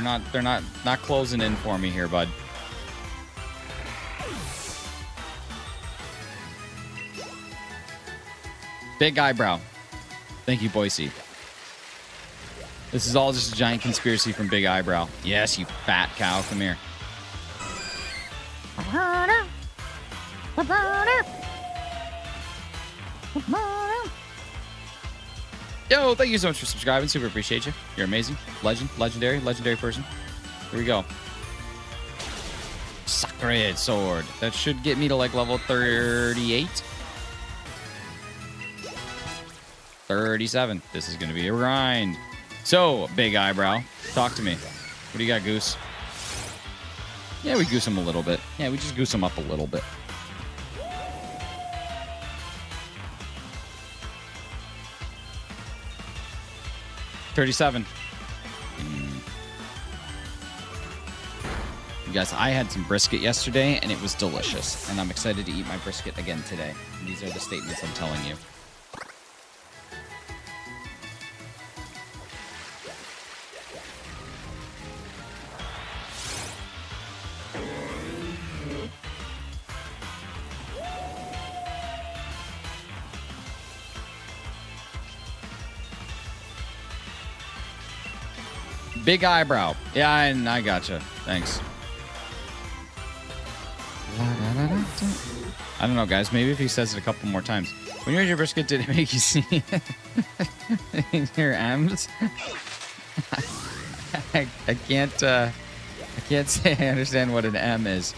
not closing in for me here, bud. Big eyebrow. Thank you, Boise. This is all just a giant conspiracy from Big Eyebrow. Yes, you fat cow. Come here. Yo, thank you so much for subscribing. Super appreciate you. You're amazing. Legendary person. Here we go. Sacred sword. That should get me to like level 38. 37. This is going to be a grind. So, big eyebrow. Talk to me. What do you got, Goose? Yeah, we goose him a little bit. Yeah, we just goose him up a little bit. $37. You guys, I had some brisket yesterday, and it was delicious. And I'm excited to eat my brisket again today. These are the statements I'm telling you. Big eyebrow. Yeah, I gotcha. Thanks. I don't know, guys. Maybe if he says it a couple more times. When you ate your brisket, did it make you see in your M's? I can't say I understand what an M is.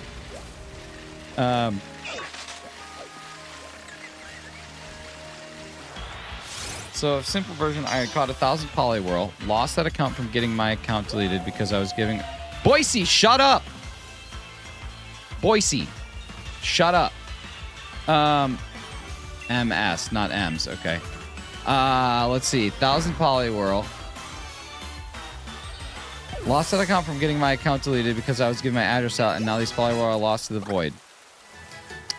So, simple version, I caught 1,000 Poliwhirl, lost that account from getting my account deleted because I was giving... Boise, shut up! Boise, shut up. MS, not M's, okay. Let's see, 1,000 Poliwhirl. Lost that account from getting my account deleted because I was giving my address out, and now these Poliwhirl are lost to the void.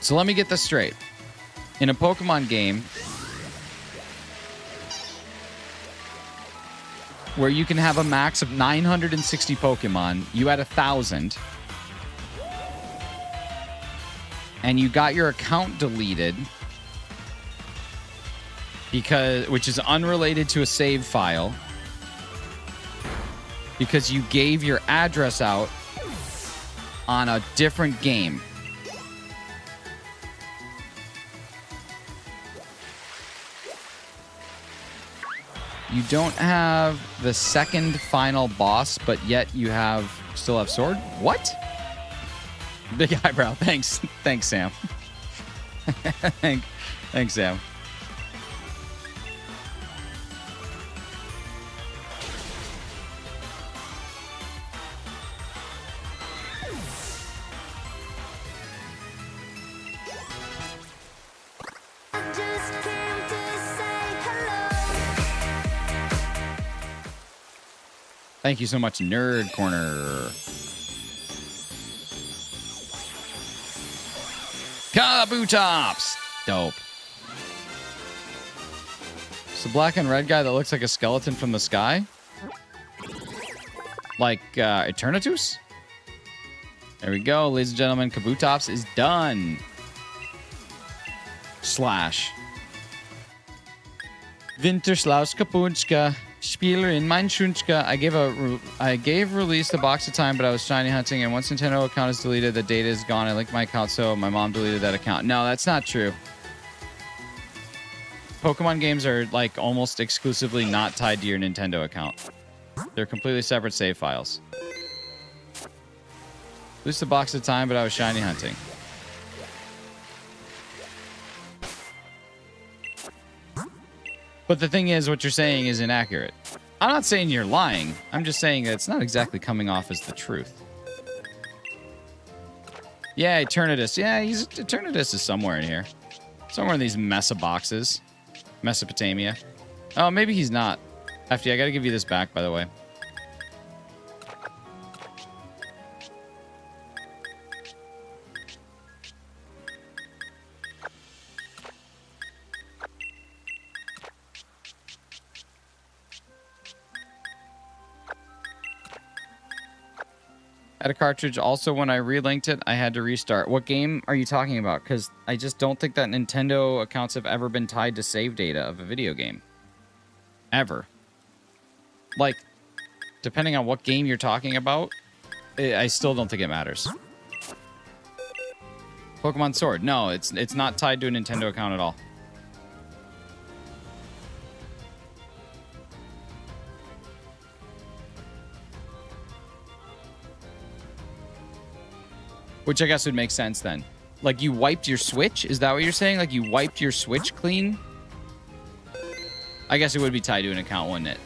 So let me get this straight. In a Pokemon game... where you can have a max of 960 Pokemon, you had 1,000, and you got your account deleted which is unrelated to a save file, because you gave your address out on a different game. You don't have the second final boss, but yet you still have sword? What? Big eyebrow. Thanks. Thanks, Sam. Thanks, Sam. Thank you so much, Nerd Corner. Kabutops! Dope. It's the black and red guy that looks like a skeleton from the sky? Like, Eternatus? There we go, ladies and gentlemen. Kabutops is done. Slash. Winterslaus Kapunchka. Spieler in mein Schunchka. I gave release the box of time, but I was shiny hunting, and once Nintendo account is deleted, the data is gone. I linked my account, so my mom deleted that account. No, that's not true. Pokemon games are like almost exclusively not tied to your Nintendo account. They're completely separate save files. Lose the box of time, but I was shiny hunting. But the thing is, what you're saying is inaccurate. I'm not saying you're lying. I'm just saying that it's not exactly coming off as the truth. Yeah, Eternatus. Yeah, Eternatus is somewhere in here. Somewhere in these Mesa boxes. Mesopotamia. Oh, maybe he's not. Hefty, I gotta give you this back, by the way. Had a cartridge. Also, when I relinked it, I had to restart. What game are you talking about? Because I just don't think that Nintendo accounts have ever been tied to save data of a video game. Ever. Like, depending on what game you're talking about, I still don't think it matters. Pokemon Sword. No, it's not tied to a Nintendo account at all. Which I guess would make sense then. Like, you wiped your Switch? Is that what you're saying? Like, you wiped your Switch clean? I guess it would be tied to an account, wouldn't it?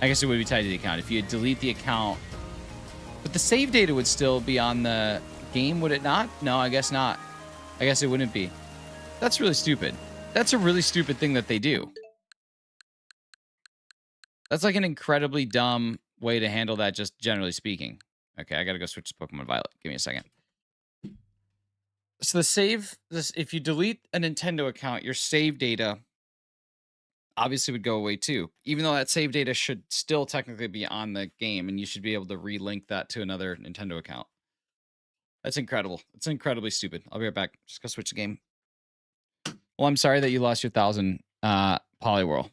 I guess it would be tied to the account. If you delete the account... But the save data would still be on the game, would it not? No, I guess not. I guess it wouldn't be. That's really stupid. That's a really stupid thing that they do. That's like an incredibly dumb way to handle that, just generally speaking. Okay, I gotta go switch to Pokemon Violet. Give me a second. So the save, if you delete a Nintendo account, your save data obviously would go away too. Even though that save data should still technically be on the game, and you should be able to relink that to another Nintendo account. That's incredible. It's incredibly stupid. I'll be right back. Just go switch the game. Well, I'm sorry that you lost your 1,000 Poliwhirl.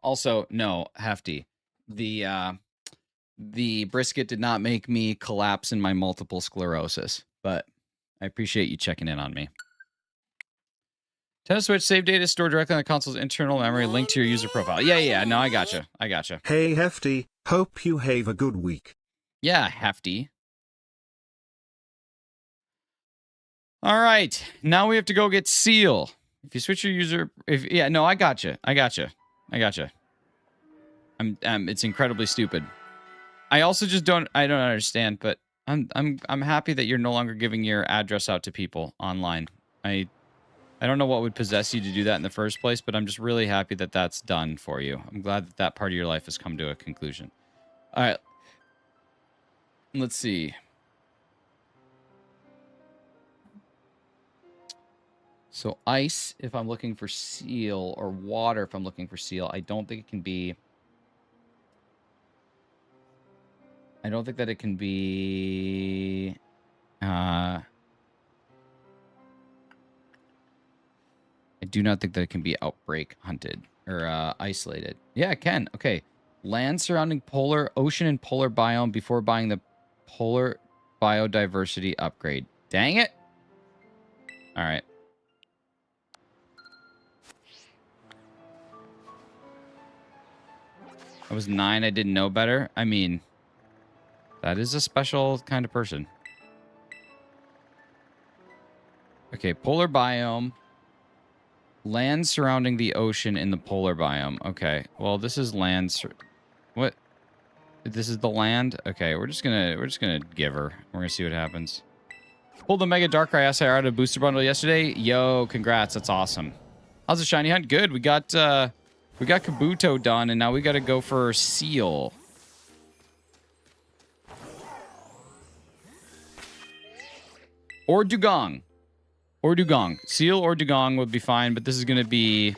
Also, no, Hefty. The brisket did not make me collapse in my multiple sclerosis, but I appreciate you checking in on me. Nintendo Switch save data stored directly on the console's internal memory linked to your user profile. Yeah, no, I gotcha. Hey Hefty, hope you have a good week. Yeah, Hefty. All right, now we have to go get Seal. If you switch your user, I gotcha. It's incredibly stupid. I also just don't understand, but I'm happy that you're no longer giving your address out to people online. I don't know what would possess you to do that in the first place, but I'm just really happy that that's done for you. I'm glad that that part of your life has come to a conclusion. All right. Let's see. So ice, if I'm looking for Seal, or water, if I'm looking for Seal, I don't think it can be... I don't think that it can be... I do not think that it can be outbreak hunted or isolated. Yeah, it can. Okay. Land surrounding polar, ocean and polar biome before buying the polar biodiversity upgrade. Dang it. All right. I was 9. I didn't know better. I mean, that is a special kind of person. Okay, polar biome. Land surrounding the ocean in the polar biome. Okay. Well, this is land. What? This is the land? Okay, we're just gonna give her. We're gonna see what happens. Pulled the Mega Darkrai SIR out of booster bundle yesterday. Yo, congrats. That's awesome. How's the shiny hunt? Good. We got Kabuto done, and now we gotta go for Seal. Or Dugong. Or Dugong. Seal or Dugong would be fine, but this is going to be...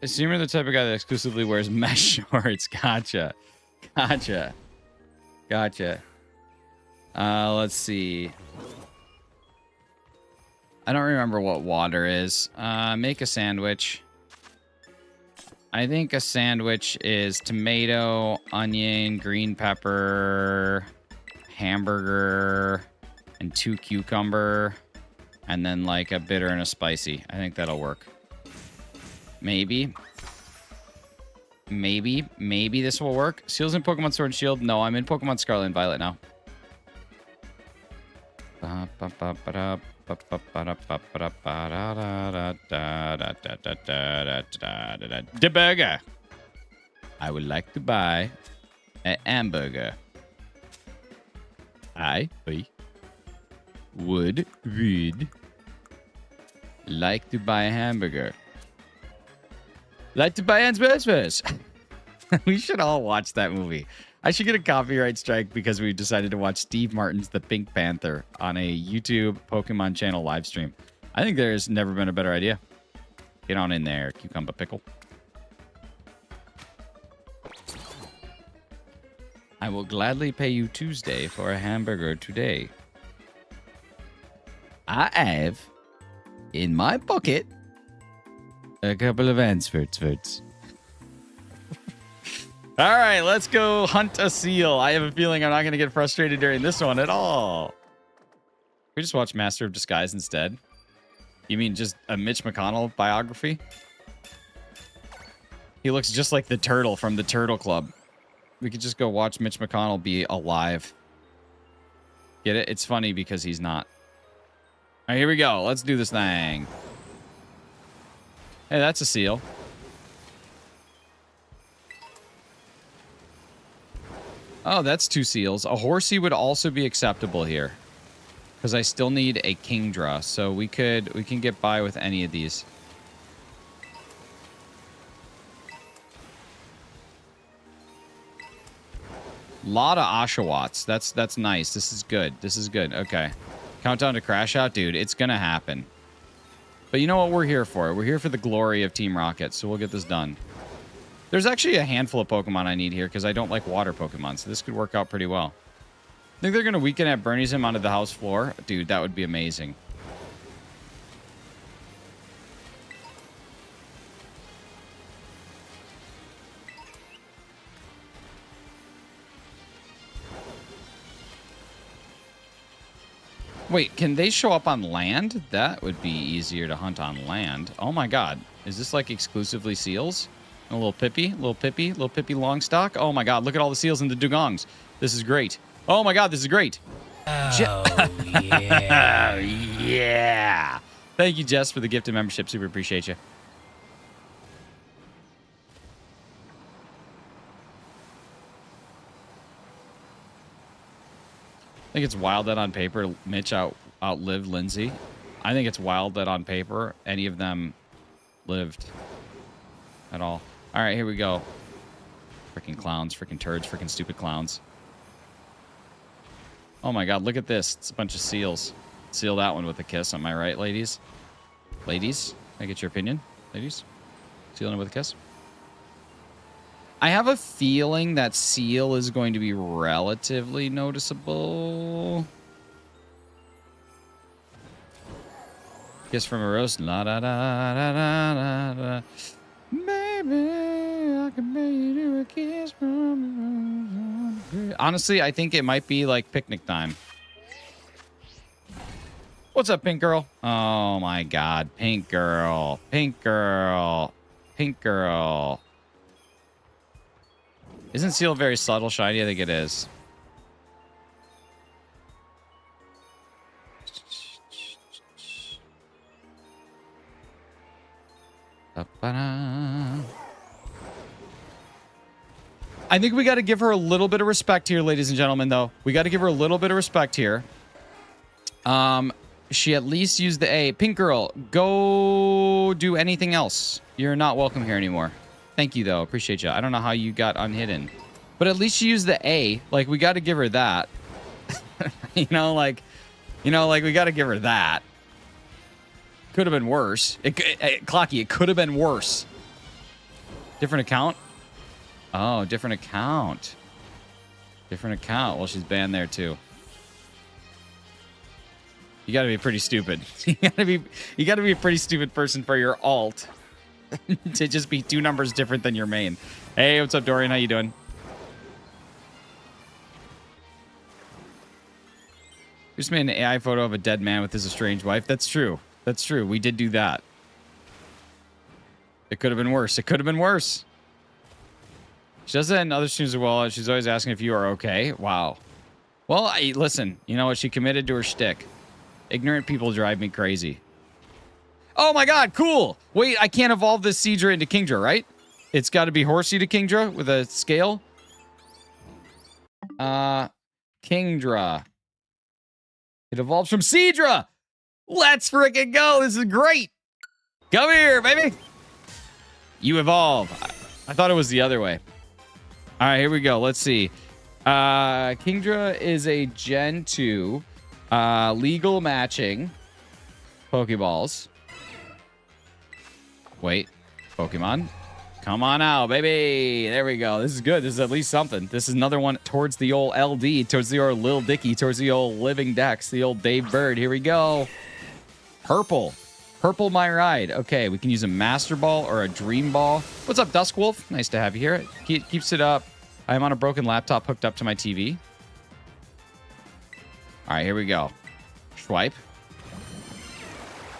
Assume you're the type of guy that exclusively wears mesh shorts. Gotcha. Let's see. I don't remember what water is. Make a sandwich. I think a sandwich is tomato, onion, green pepper, hamburger... and 2 cucumber, and then like a bitter and a spicy. I think that'll work. Maybe this will work. Seal's in Pokemon Sword and Shield. No, I'm in Pokemon Scarlet and Violet now. The burger. I would like to buy a hamburger. I would like to buy a hamburger. Like to buy Ants Vs. We should all watch that movie. I should get a copyright strike because we decided to watch Steve Martin's The Pink Panther on a YouTube Pokemon channel live stream. I think there's never been a better idea. Get on in there, Cucumber Pickle. I will gladly pay you Tuesday for a hamburger today. I have in my pocket a couple of Ansford's. All right, let's go hunt a seal. I have a feeling I'm not going to get frustrated during this one at all. We just watch Master of Disguise instead. You mean just a Mitch McConnell biography? He looks just like the turtle from the Turtle Club. We could just go watch Mitch McConnell be alive. Get it? It's funny because he's not. All right, here we go. Let's do this thing. Hey, that's a seal. Oh, that's 2 seals. A horsey would also be acceptable here. Because I still need a Kingdra, so we can get by with any of these. Lot of Oshawotts. That's nice. This is good. This is good. Okay. Countdown to crash out, dude. It's gonna happen. But you know what we're here for? We're here for the glory of Team Rocket, so we'll get this done. There's actually a handful of Pokemon I need here because I don't like water Pokemon, so this could work out pretty well. Think they're going to weaken at Bernie's him onto the house floor? Dude, that would be amazing. Wait, can they show up on land? That would be easier to hunt on land. Oh my god. Is this like exclusively seals? A little Pippi, little Pippi Longstock. Oh my god, look at all the seals in the dugongs. This is great. Oh my god, this is great. Oh, yeah. Yeah. Thank you, Jess, for the gifted membership. Super appreciate you. I think it's wild that on paper Mitch outlived Lindsay. I think it's wild that on paper any of them lived at all. All right, here we go. Freaking clowns, freaking turds, freaking stupid clowns. Oh my god, look at this. It's a bunch of seals. Seal that one with a kiss. Am I right, ladies? Ladies? Can I get your opinion? Ladies? Sealing it with a kiss? I have a feeling that seal is going to be relatively noticeable. Kiss from a rose. La da da da da da da. Baby, I can make you a kiss from a rose. Honestly, I think it might be like picnic time. What's up, Pink Girl? Oh my god, Pink Girl. Pink Girl. Pink Girl. Isn't seal very subtle shiny? I think it is. I think we got to give her a little bit of respect here, ladies and gentlemen, though. We got to give her a little bit of respect here. She at least used the A. Pink Girl, go do anything else. You're not welcome here anymore. Thank you, though. Appreciate you. I don't know how you got unhidden. But at least she used the A. Like, we got to give her that. you know, like, we got to give her that. Could have been worse. Clocky, it could have been worse. Different account? Oh, different account. Different account. Well, she's banned there, too. You got to be pretty stupid. You got to be a pretty stupid person for your alt. To just be 2 numbers different than your main. Hey, what's up, Dorian? How you doing? We just made an AI photo of a dead man with his estranged wife. That's true. That's true. We did do that. It could have been worse. It could have been worse. She does that in other streams as well. She's always asking if you are okay. Wow. Well, listen. You know what? She committed to her shtick. Ignorant people drive me crazy. Oh my god, cool! Wait, I can't evolve this Seadra into Kingdra, right? It's got to be Horsey to Kingdra with a scale. Kingdra. It evolves from Seadra! Let's freaking go! This is great! Come here, baby! You evolve. I thought it was the other way. All right, here we go. Let's see. Kingdra is a Gen 2 legal matching Pokeballs. Wait, Pokemon. Come on out, baby. There we go. This is good. This is at least something. This is another one towards the old LD, towards the old Lil Dicky, towards the old Living Dex, the old Dave Bird. Here we go. Purple. Purple my ride. Okay, we can use a Master Ball or a Dream Ball. What's up, Dusk Wolf? Nice to have you here. Keeps it up. I'm on a broken laptop hooked up to my TV. All right, here we go. Swipe.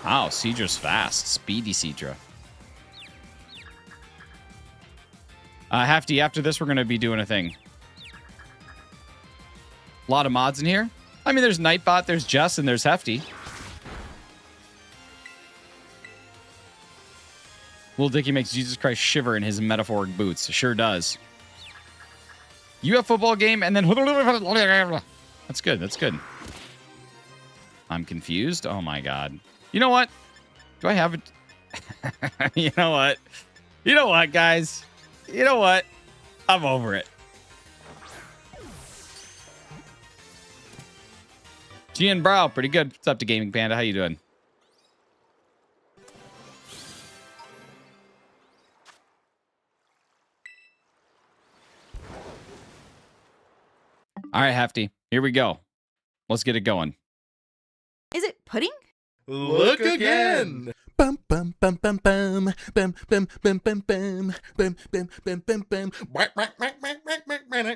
Wow, Seadra's fast. Speedy Seadra. Hefty, after this, we're going to be doing a thing. A lot of mods in here. I mean, there's Nightbot, there's Jess, and there's Hefty. Lil Dicky makes Jesus Christ shiver in his metaphoric boots. Sure does. You have football game, and then... That's good, that's good. I'm confused. Oh, my God. You know what? Do I have it? You know what? You know what, guys? You know what? I'm over it. Gian Brow, pretty good. What's up to Gaming Panda? How you doing? All right, Hefty. Here we go. Let's get it going. Is it pudding? Look again. Bum bum bum bum bum bum bum bum bum bum bum bum bum bum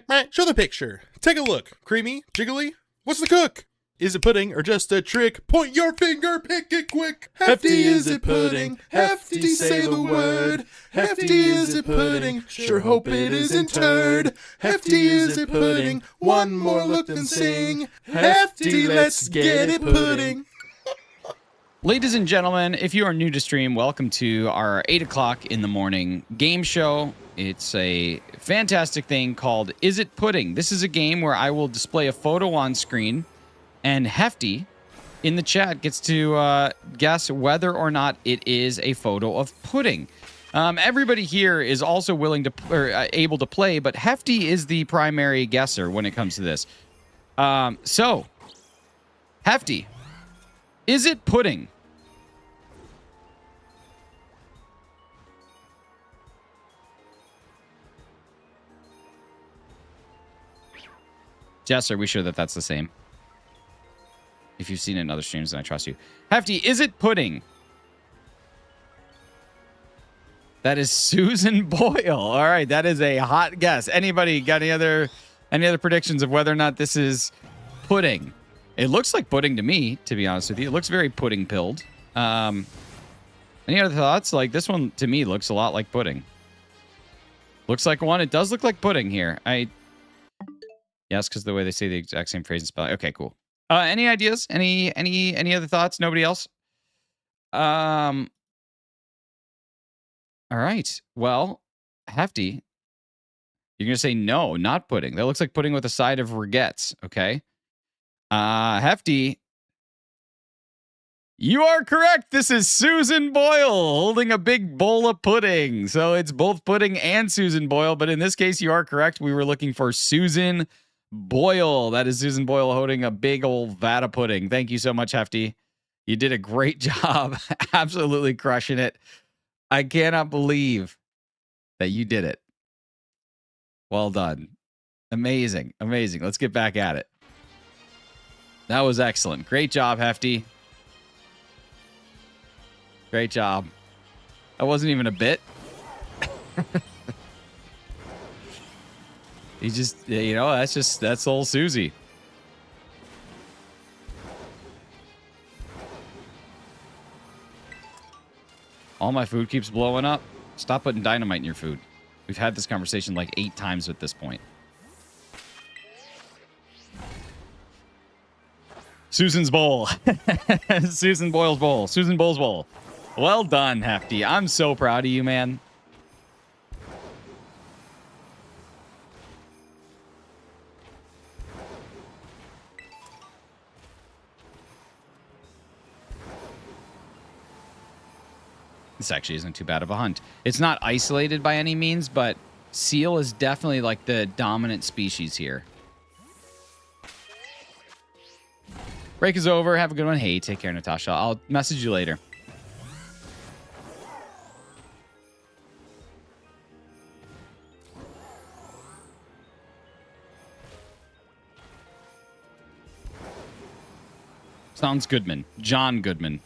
bum. Show the picture. Take a look. Creamy, jiggly. What's the cook? Is it pudding or just a trick? Point your finger, pick it quick. Hefty, is it pudding? Hefty, say the word. Hefty, is it pudding? Sure hope it isn't turd. Hefty, is it pudding? One more look then sing. Hefty, let's get it pudding. Ladies and gentlemen, if you are new to stream, welcome to our 8 o'clock in the morning game show. It's a fantastic thing called Is It Pudding? This is a game where I will display a photo on screen, and Hefty in the chat gets to guess whether or not it is a photo of pudding. Everybody here is also willing to or able to play, but Hefty is the primary guesser when it comes to this. So, Hefty, is it pudding? Jess, are we sure that that's the same? If you've seen it in other streams, then I trust you. Hefty, is it pudding? That is Susan Boyle. All right, that is a hot guess. Anybody got any other predictions of whether or not this is pudding? It looks like pudding to me, to be honest with you. It looks very pudding-pilled. Any other thoughts? Like, this one, to me, looks a lot like pudding. Looks like one. It does look like pudding here. Yes, because the way they say the exact same phrase and spelling. Okay, cool. Any ideas? Any other thoughts? Nobody else? All right. Well, Hefty, you're going to say no, not pudding. That looks like pudding with a side of regettes, okay? Hefty, you are correct. This is Susan Boyle holding a big bowl of pudding. So it's both pudding and Susan Boyle, but in this case, you are correct. We were looking for Susan Boyle. That is Susan Boyle holding a big old vat of pudding. Thank you so much, Hefty. You did a great job. Absolutely crushing it. I cannot believe that you did it. Well done. Amazing. Amazing. Let's get back at it. That was excellent. Great job, Hefty. Great job. That wasn't even a bit. He just, you know, that's old Susie. All my food keeps blowing up. Stop putting dynamite in your food. We've had this conversation like 8 times at this point. Susan's bowl. Susan Boyle's bowl. Susan Boyle's bowl. Well done, Hefty. I'm so proud of you, man. This actually isn't too bad of a hunt. It's not isolated by any means, but seal is definitely like the dominant species here. Break is over. Have a good one. Hey, take care, Natasha. I'll message you later. Sounds Goodman. John Goodman.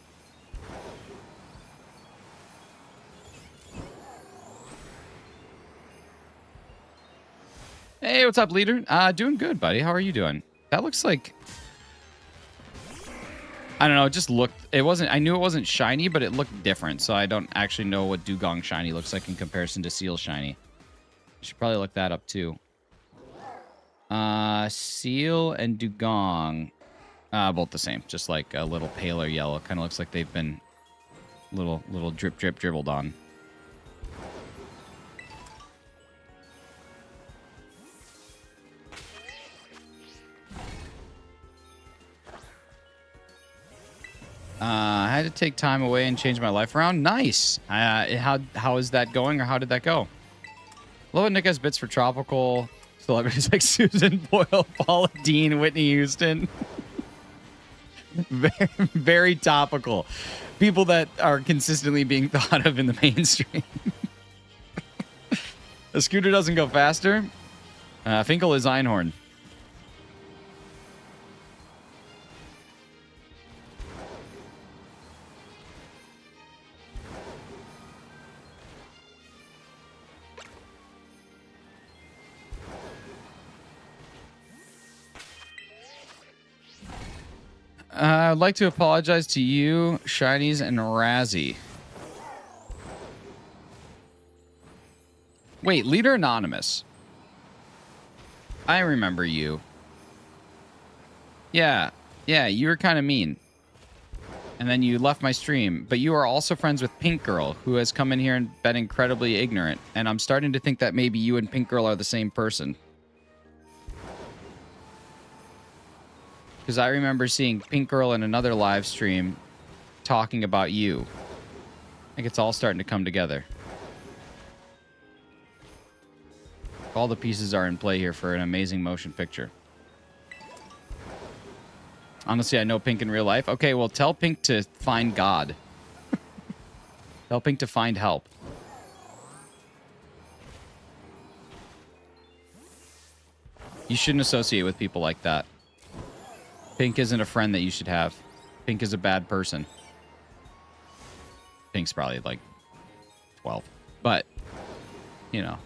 Hey, what's up, leader? Doing good, buddy. How are you doing? That looks like... I don't know, it just looked... It wasn't... I knew it wasn't shiny, but it looked different, so I don't actually know what Dugong shiny looks like in comparison to Seal shiny. Should probably look that up, too. Seal and Dugong... both the same. Just like a little paler yellow. Kind of looks like they've been little drip dribbled on. I had to take time away and change my life around. Nice. How is that going, or how did that go? Love it. Nick has bits for tropical celebrities like Susan Boyle, Paula Dean, Whitney Houston. Very, very topical. People that are consistently being thought of in the mainstream. A scooter doesn't go faster. Finkel is Einhorn. I'd like to apologize to you, Shinies, and Razzie. Wait, Leader Anonymous. I remember you. Yeah, you were kind of mean. And then you left my stream. But you are also friends with Pink Girl, who has come in here and been incredibly ignorant. And I'm starting to think that maybe you and Pink Girl are the same person. Because I remember seeing Pink Girl in another live stream talking about you. I think it's all starting to come together. All the pieces are in play here for an amazing motion picture. Honestly, I know Pink in real life. Okay, well, tell Pink to find God. Tell Pink to find help. You shouldn't associate with people like that. Pink isn't a friend that you should have. Pink is a bad person. Pink's probably like 12. But, you know.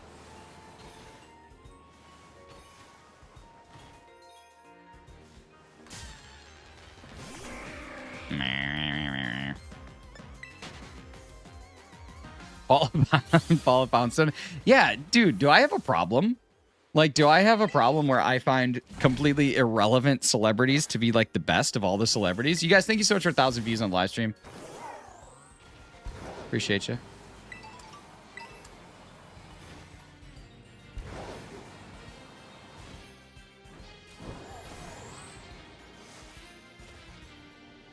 Fall of Pound Stone. Yeah, dude, do I have a problem? Like, do I have a problem where I find completely irrelevant celebrities to be, like, the best of all the celebrities? You guys, thank you so much for 1,000 views on the live stream. Appreciate you.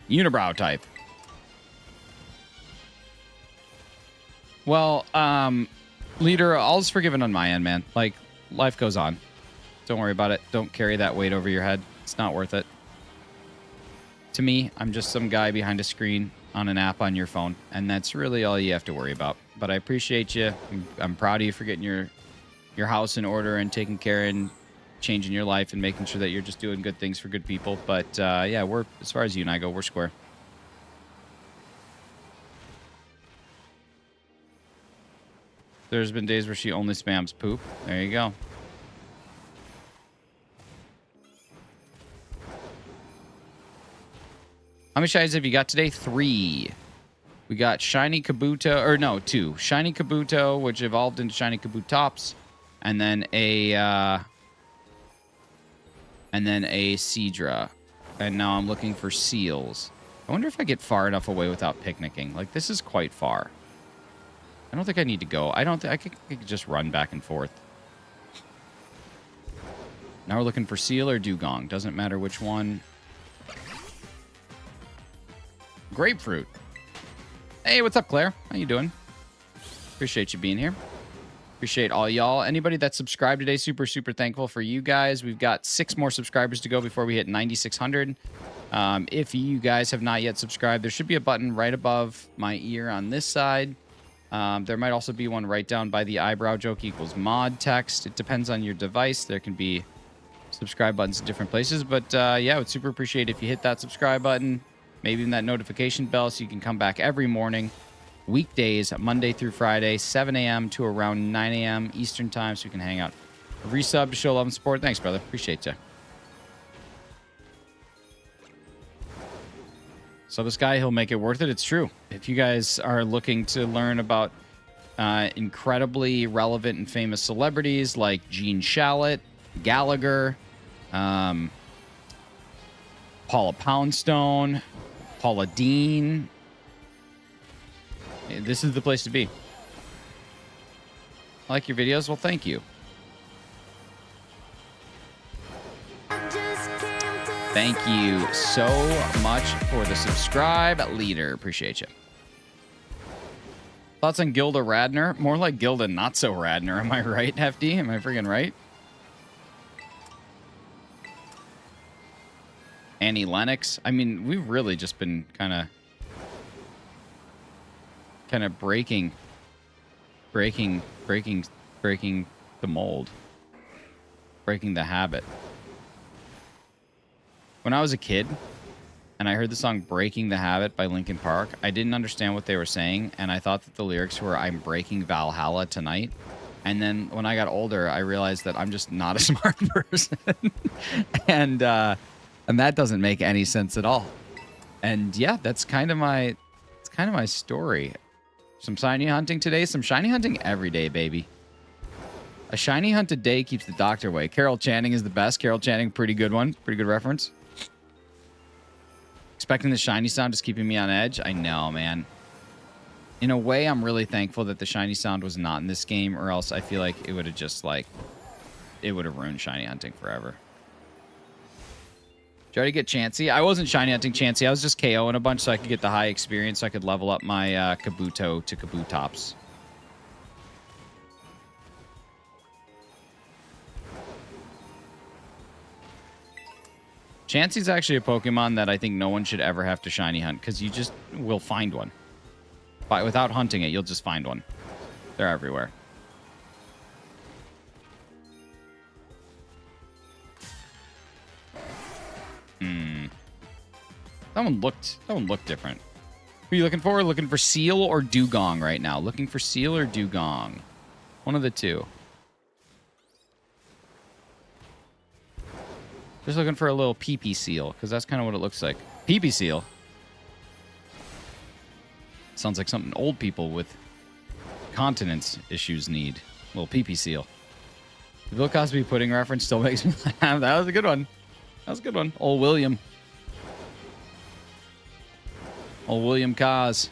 Unibrow type. Well, Leader, all's forgiven on my end, man. Like, life goes on. Don't worry about it. Don't carry that weight over your head. It's not worth it. To me, I'm just some guy behind a screen on an app on your phone, and that's really all you have to worry about. But I appreciate you. I'm proud of you for getting your house in order and taking care and changing your life and making sure that you're just doing good things for good people. But yeah, we're, as far as you and I go, we're square. There's been days where she only spams poop. There you go. How many shinies have you got today? 3. We got Shiny Kabuto, or no, 2. Shiny Kabuto, which evolved into Shiny Kabutops, and then a Seadra. And now I'm looking for seals. I wonder if I get far enough away without picnicking. Like, this is quite far. I don't think I need to go. I could just run back and forth. Now we're looking for seal or dugong. Doesn't matter which one. Grapefruit. Hey, what's up, Claire? How you doing? Appreciate you being here. Appreciate all y'all. Anybody that subscribed today, super, super thankful for you guys. We've got 6 more subscribers to go before we hit 9,600. If you guys have not yet subscribed, there should be a button right above my ear on this side. There might also be one right down by the eyebrow joke equals mod text. It depends on your device. There can be subscribe buttons in different places. But yeah, I would super appreciate if you hit that subscribe button, maybe even that notification bell so you can come back every morning. Weekdays, Monday through Friday, 7 a.m. to around 9 a.m. Eastern time, so we can hang out. Resub to show love and support. Thanks, brother. Appreciate you. So this guy, he'll make it worth it. It's true. If you guys are looking to learn about incredibly relevant and famous celebrities like Gene Shalit, Gallagher, Paula Poundstone, Paula Dean, this is the place to be. I like your videos? Well, thank you. Thank you so much for the subscribe, leader. Appreciate you. Thoughts on Gilda Radner? More like Gilda Not So Radner. Am I right, Hefty? Am I freaking right? Annie Lennox. I mean, we've really just been kind of breaking the mold, breaking the habit. When I was a kid and I heard the song Breaking the Habit by Linkin Park, I didn't understand what they were saying, and I thought that the lyrics were I'm breaking Valhalla tonight. And then when I got older, I realized that I'm just not a smart person. And that doesn't make any sense at all. And yeah, that's kind of my story. Some shiny hunting today, some shiny hunting every day, baby. A shiny hunt a day keeps the doctor away. Carol Channing is the best. Carol Channing, pretty good one. Pretty good reference. Expecting the shiny sound is keeping me on edge. I know, man. In a way, I'm really thankful that the shiny sound was not in this game, or else I feel like it would have just, like, it would have ruined shiny hunting forever. Try to get Chansey. I wasn't shiny hunting Chansey. I was just KOing a bunch so I could get the high experience, so I could level up my Kabuto to Kabutops. Chansey's actually a Pokemon that I think no one should ever have to shiny hunt, because you just will find one. But without hunting it, you'll just find one. They're everywhere. That one looked different. Who are you looking for? Looking for Seal or Dugong right now? Looking for Seal or Dugong? One of the two. Just looking for a little pee-pee seal, because that's kind of what it looks like. Pee-pee seal? Sounds like something old people with continence issues need. A little pee-pee seal. The Bill Cosby pudding reference still makes me laugh. That was a good one. That was a good one. Old William. Old William Cos.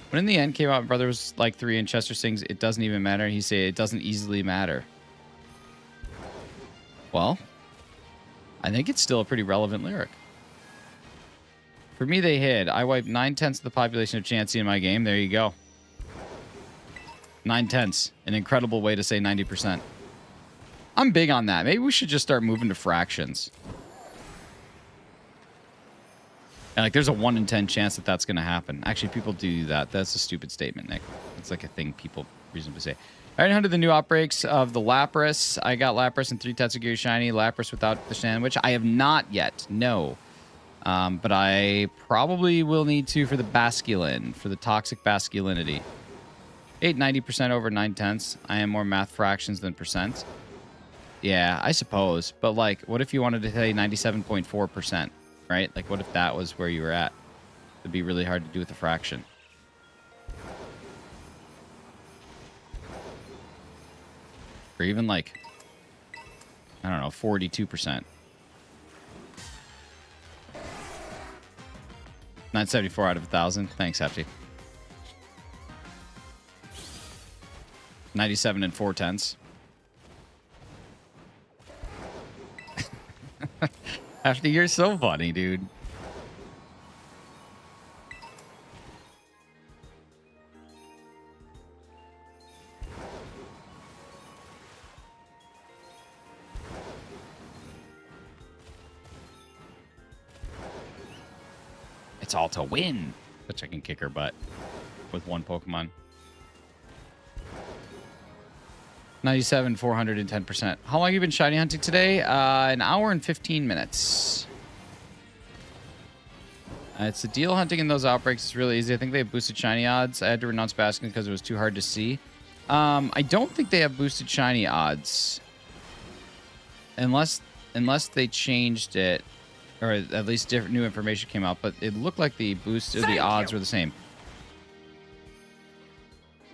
When in the end came out, my brother was like 3 and Chester sings, "It doesn't even matter." He said, "It doesn't easily matter." Well, I think it's still a pretty relevant lyric. For me, they hid. I wiped 9/10 of the population of Chansey in my game. There you go. 9/10. An incredible way to say 90%. I'm big on that. Maybe we should just start moving to fractions. And like, there's a 1 in 10 chance that that's going to happen. Actually, people do that. That's a stupid statement, Nick. It's like a thing people reasonably say. I already hunted the new outbreaks of the Lapras. I got Lapras and 3 Tetsugiri Shiny. Lapras without the sandwich. I have not yet. No. But I probably will need to for the Basculin, for the toxic Basculinity. 90% over 9/10. I am more math fractions than percent. Yeah, I suppose. But like, what if you wanted to say 97.4%, right? Like, what if that was where you were at? It'd be really hard to do with a fraction. Or even like, I don't know, 42%. 974 out of 1,000. Thanks, Hefty. 97 and 4/10. Hefty, you're so funny, dude. it's all to win. Which I can kick her butt with one Pokemon. 97, 410%. How long have you been shiny hunting today? An hour and 15 minutes. It's the deal hunting in those outbreaks is really easy. I think they have boosted shiny odds. I had to renounce basking because it was too hard to see. I don't think they have boosted shiny odds. Unless they changed it. Or at least different new information came out. But it looked like the boost or the odds were the same.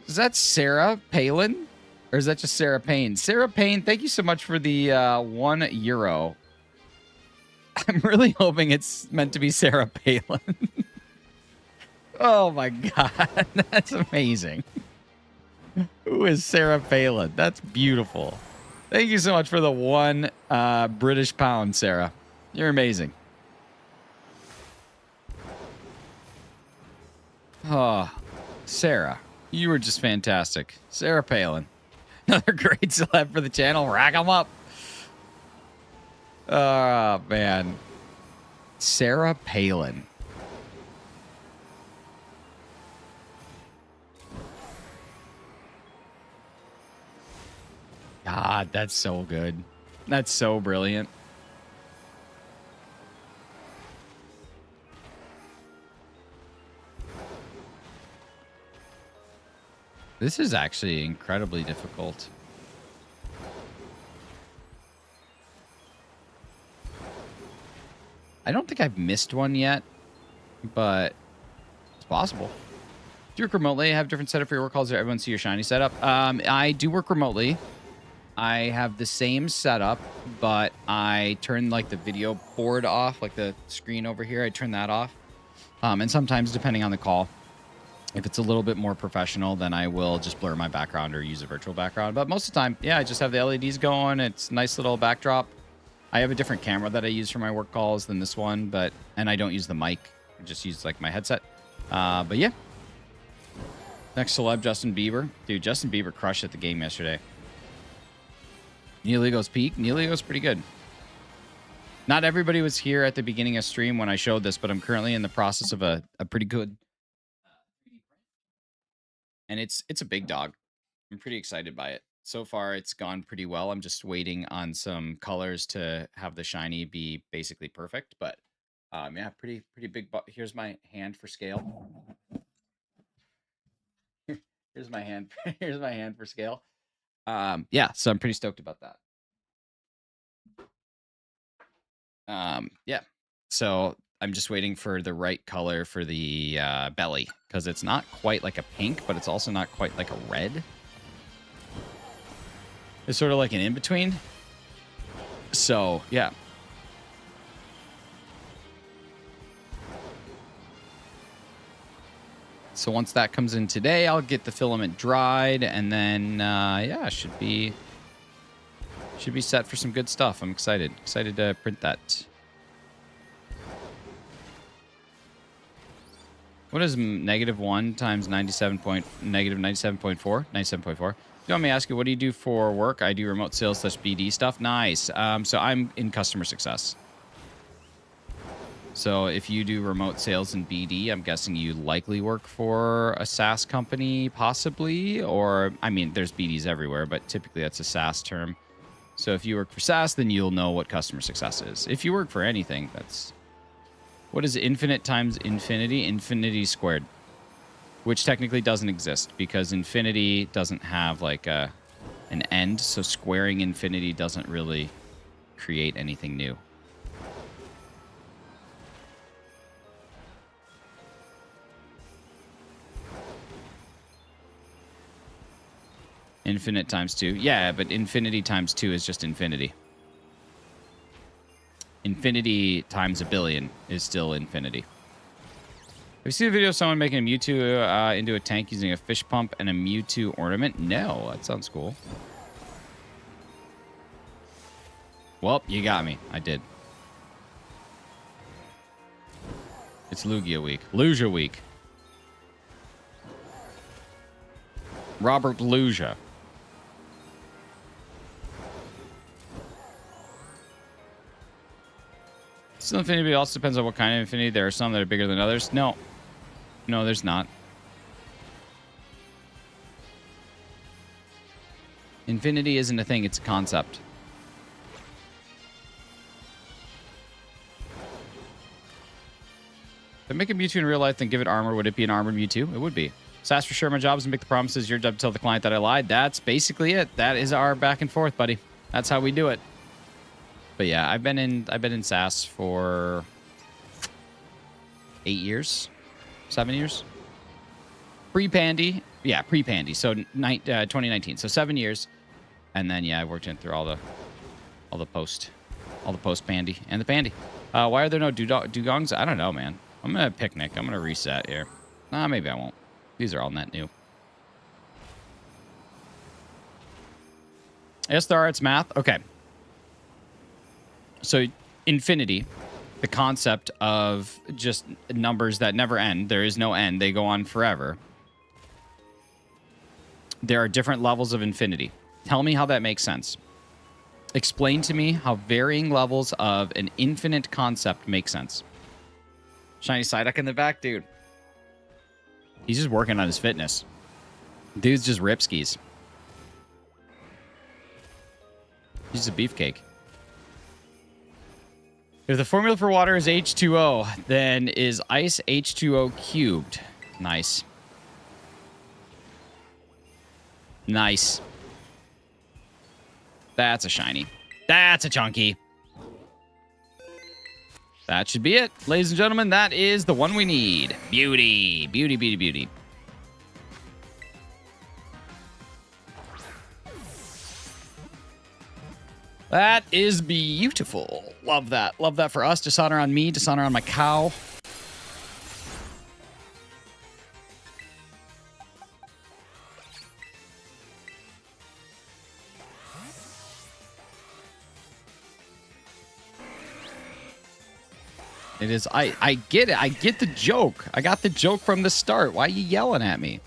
Is that Sarah Palin? Or is that just Sarah Payne? Sarah Payne, thank you so much for the €1. I'm really hoping it's meant to be Sarah Palin. Oh my god, that's amazing. Who is Sarah Palin? That's beautiful. Thank you so much for the 1 British pound, Sarah. You're amazing. Oh, Sarah, you were just fantastic. Sarah Palin. Another great celeb for the channel. Rack them up. Oh, man. Sarah Palin. God, that's so good. That's so brilliant. This is actually incredibly difficult. I don't think I've missed one yet, but it's possible. Do you work remotely? Have different setup for your work calls? Does everyone see your shiny setup? I do work remotely. I have the same setup, but I turn like the video board off, like the screen over here. I turn that off. And sometimes, depending on the call, if it's a little bit more professional, then I will just blur my background or use a virtual background. But most of the time, yeah, I just have the LEDs going. It's a nice little backdrop. I have a different camera that I use for my work calls than this one, and I don't use the mic. I just use like my headset. But yeah. Next celeb, Justin Bieber. Dude, Justin Bieber crushed at the game yesterday. Neoligo's peak. Neoligo's pretty good. Not everybody was here at the beginning of stream when I showed this, but I'm currently in the process of a pretty good. And it's a big dog. I'm pretty excited by it. So far, it's gone pretty well. I'm just waiting on some colors to have the shiny be basically perfect. But yeah, pretty big. Here's my hand for scale. Here's my hand. Here's my hand for scale. Yeah, so I'm pretty stoked about that. Yeah, so I'm just waiting for the right color for the belly, because it's not quite like a pink, but it's also not quite like a red. It's sort of like an in-between. So, yeah. So once that comes in today, I'll get the filament dried, and then, yeah, should be set for some good stuff. I'm excited. Excited to print that. What is -1 times 97.4? 97.4. You want me to ask you, what do you do for work? I do remote sales / BD stuff. Nice. So I'm in customer success. So if you do remote sales and BD, I'm guessing you likely work for a SaaS company, possibly. Or, I mean, there's BDs everywhere, but typically that's a SaaS term. So if you work for SaaS, then you'll know what customer success is. If you work for anything, that's... What is infinite times infinity? Infinity squared. Which technically doesn't exist, because infinity doesn't have like an end, so squaring infinity doesn't really create anything new. Infinite times 2. Yeah, but infinity times 2 is just infinity. Infinity times a billion is still infinity. Have you seen a video of someone making a Mewtwo into a tank using a fish pump and a Mewtwo ornament? No, that sounds cool. Well, you got me. I did. It's Lugia week. Lugia week. Robert Lugia. Still infinity, but it also depends on what kind of infinity. There are some that are bigger than others. No, there's not. Infinity isn't a thing, it's a concept. If I make a Mewtwo in real life, then give it armor, would it be an armored Mewtwo? It would be. Sass for sure, my job is to make the promises. Your job to tell the client that I lied. That's basically it. That is our back and forth, buddy. That's how we do it. But yeah, I've been in Sass for 8 years, 7 years. Pre-Pandy. Yeah, pre-Pandy. So 2019. So 7 years. And then yeah, I worked in through all the post Pandy and the Pandy. Why are there no dugongs? I don't know, man. I'm gonna picnic. I'm gonna reset here. Nah, maybe I won't. These are all net new. Yes, there are. It's math. Okay. So infinity, the concept of just numbers that never end. There is no end. They go on forever. There are different levels of infinity. Tell me how that makes sense. Explain to me how varying levels of an infinite concept make sense. Shiny Psyduck in the back, dude. He's just working on his fitness. Dude's just ripskis. He's just a beefcake. If the formula for water is H2O, then is ice H2O cubed? Nice. Nice. That's a shiny. That's a chunky. That should be it. Ladies and gentlemen, that is the one we need. Beauty. Beauty, beauty, beauty. That is beautiful. Love that. Love that for us. Dishonor on me. Dishonor on my cow. It is. I get it. I get the joke. I got the joke from the start. Why are you yelling at me?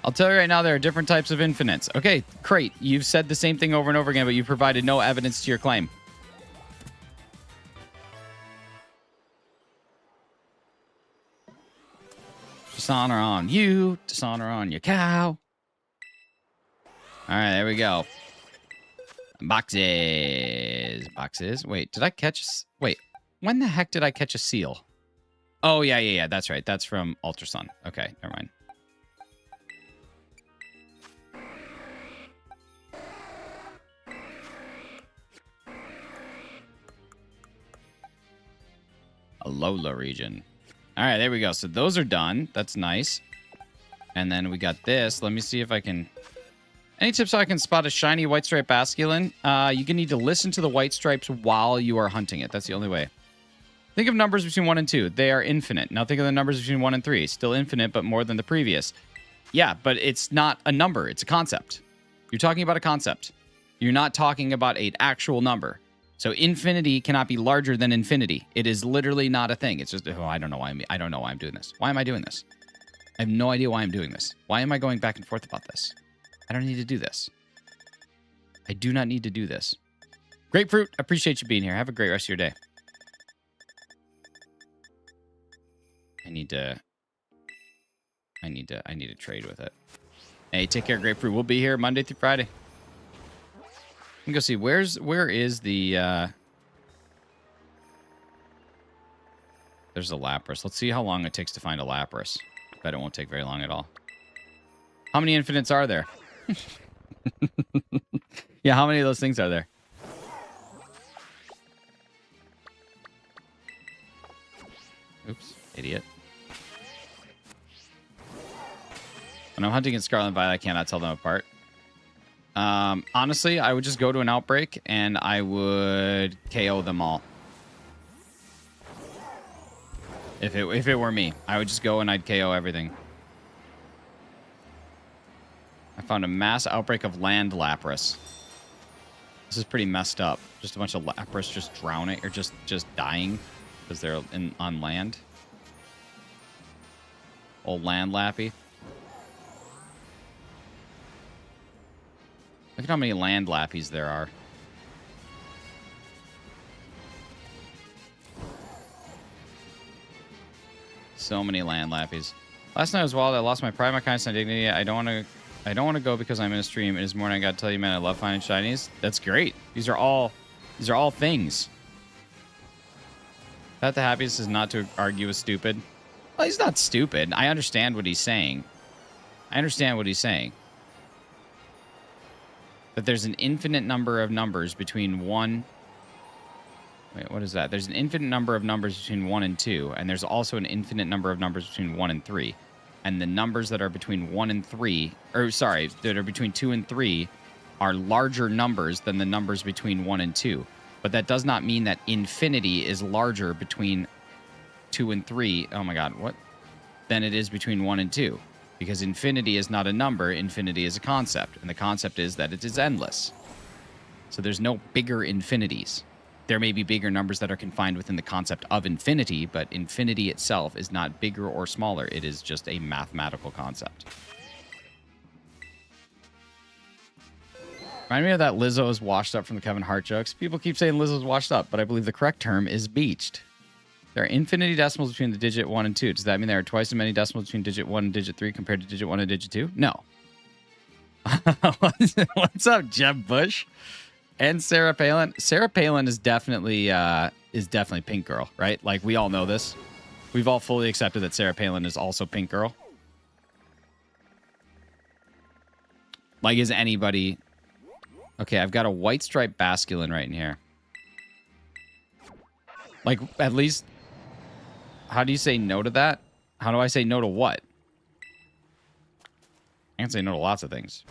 I'll tell you right now, there are different types of infinites. Okay, great. You've said the same thing over and over again, but you've provided no evidence to your claim. Dishonor on you. Dishonor on your cow. All right, there we go. Boxes. Boxes. Wait, did I catch... Wait, when the heck did I catch a seal? Oh, yeah. That's right. That's from Ultra Sun. Okay, never mind. Alola region. All right, there we go. So those are done. That's nice. And then we got this. Let me see if I can... Any tips how I can spot a shiny white stripe basculin? You can need to listen to the white stripes while you are hunting it. That's the only way. Think of numbers between 1 and 2. They are infinite. Now think of the numbers between 1 and 3. Still infinite, but more than the previous. Yeah, but it's not a number. It's a concept. You're talking about a concept. You're not talking about an actual number. So infinity cannot be larger than infinity. It is literally not a thing. It's just, oh, I don't know why I'm doing this. Why am I doing this? I have no idea why I'm doing this. Why am I going back and forth about this? I don't need to do this. I do not need to do this. Grapefruit, I appreciate you being here. Have a great rest of your day. I need to trade with it. Hey, take care, Grapefruit. We'll be here Monday through Friday. Let me go see. Where is the there's a Lapras. Let's see how long it takes to find a Lapras. Bet it won't take very long at all. How many infinites are there? Yeah, how many of those things are there? Oops, idiot. When I'm hunting in Scarlet and Violet, I cannot tell them apart. Honestly, I would just go to an outbreak and I would KO them all. If it were me, I would just go and I'd KO everything. I found a mass outbreak of land Lapras. This is pretty messed up. Just a bunch of Lapras just drowning or just dying because they're on land. Old land Lappy. Look at how many land lappies there are. So many land lappies. Last night was wild. I lost my pride, my kindness, and dignity. I don't want to go because I'm in a stream. It is morning. I gotta tell you, man, I love finding shinies. That's great. These are all things. That the happiest is not to argue with stupid. Well, he's not stupid. I understand what he's saying. That there's an infinite number of numbers between 1... Wait, what is that? There's an infinite number of numbers between 1 and 2, and there's also an infinite number of numbers between 1 and 3. And the numbers that are between 1 and 3... Or, sorry, that are between 2 and 3 are larger numbers than the numbers between 1 and 2. But that does not mean that infinity is larger between 2 and 3. Oh my god, what? Than it is between 1 and 2. Because infinity is not a number, infinity is a concept. And the concept is that it is endless. So there's no bigger infinities. There may be bigger numbers that are confined within the concept of infinity, but infinity itself is not bigger or smaller. It is just a mathematical concept. Remind me of that Lizzo is washed up from the Kevin Hart jokes. People keep saying Lizzo's washed up, but I believe the correct term is beached. There are infinity decimals between the digit 1 and 2. Does that mean there are twice as many decimals between digit 1 and digit 3 compared to digit 1 and digit 2? No. What's up, Jeb Bush? And Sarah Palin. Sarah Palin is definitely Pink Girl, right? Like, we all know this. We've all fully accepted that Sarah Palin is also Pink Girl. Like, is anybody... Okay, I've got a white striped basculin right in here. Like, at least... How do you say no to that? How do I say no to what? I can say no to lots of things.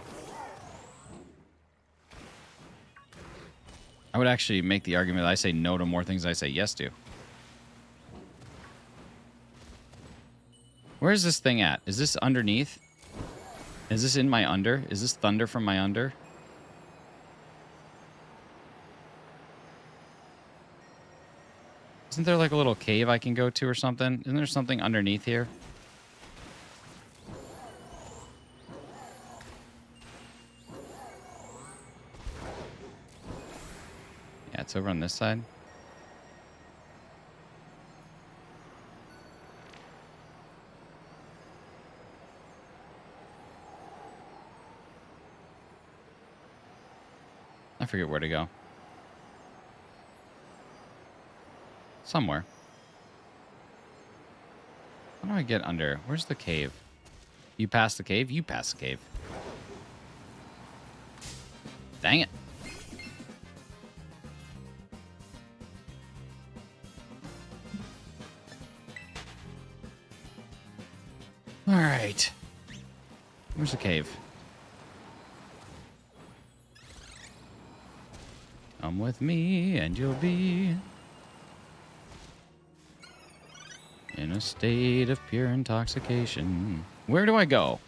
I would actually make the argument that I say no to more things than I say yes to. Where is this thing at? Is this underneath? Is this in my under? Is this thunder from my under? Isn't there like a little cave I can go to or something? Isn't there something underneath here? Yeah, it's over on this side. I forget where to go. Somewhere. How do I get under? Where's the cave? You pass the cave? You pass the cave. Dang it. All right. Where's the cave? Come with me and you'll be in a state of pure intoxication. Where do I go?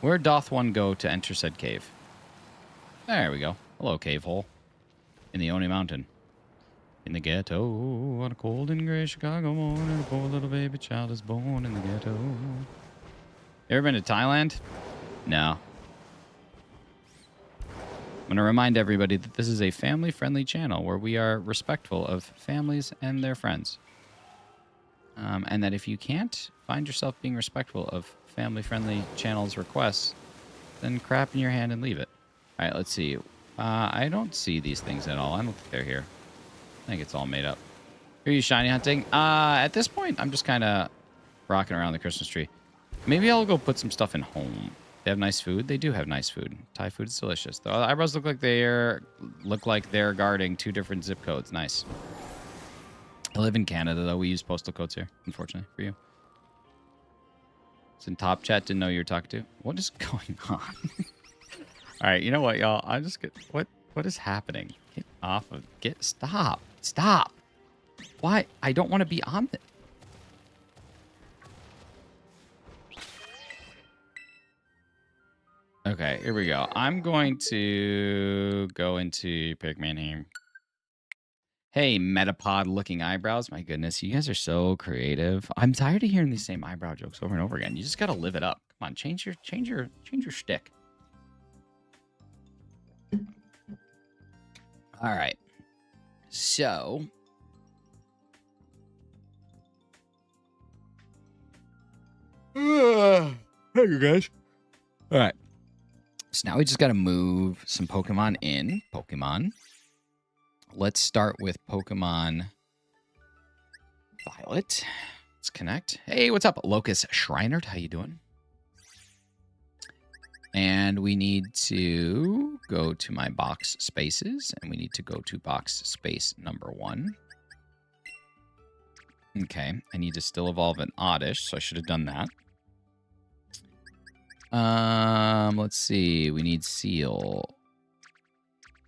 Where doth one go to enter said cave? There we go. Hello, cave hole. In the Oni Mountain. In the ghetto, on a cold and gray Chicago morning, a poor little baby child is born in the ghetto. You ever been to Thailand? No. I'm going to remind everybody that this is a family-friendly channel where we are respectful of families and their friends. And that if you can't find yourself being respectful of family-friendly channels' requests, then crap in your hand and leave it. All right, let's see. I don't see these things at all. I don't think they're here. I think it's all made up. Are you shiny hunting? At this point, I'm just kind of rocking around the Christmas tree. Maybe I'll go put some stuff in home. They have nice food. They do have nice food. Thai food is delicious. The eyebrows look like they're guarding 2 different zip codes. Nice. I live in Canada, though. We use postal codes here, unfortunately, for you. It's in top chat. Didn't know you were talking to. What is going on? All right, you know what, y'all? I just get... What is happening? Get off of... Stop. Stop. Why? I don't want to be on this. Okay, here we go. I'm going to go into Pigman here. Hey, Metapod-looking eyebrows. My goodness, you guys are so creative. I'm tired of hearing these same eyebrow jokes over and over again. You just got to live it up. Come on, change your shtick. All right. So. Thank you, guys. All right. So now we just got to move some Pokemon in. Pokemon. Let's start with Pokemon Violet. Let's connect. Hey, what's up, Locust Shrinerd? How you doing? And we need to go to my box spaces, and we need to go to box space number 1. Okay, I need to still evolve an Oddish, so I should have done that. Let's see. We need Seal.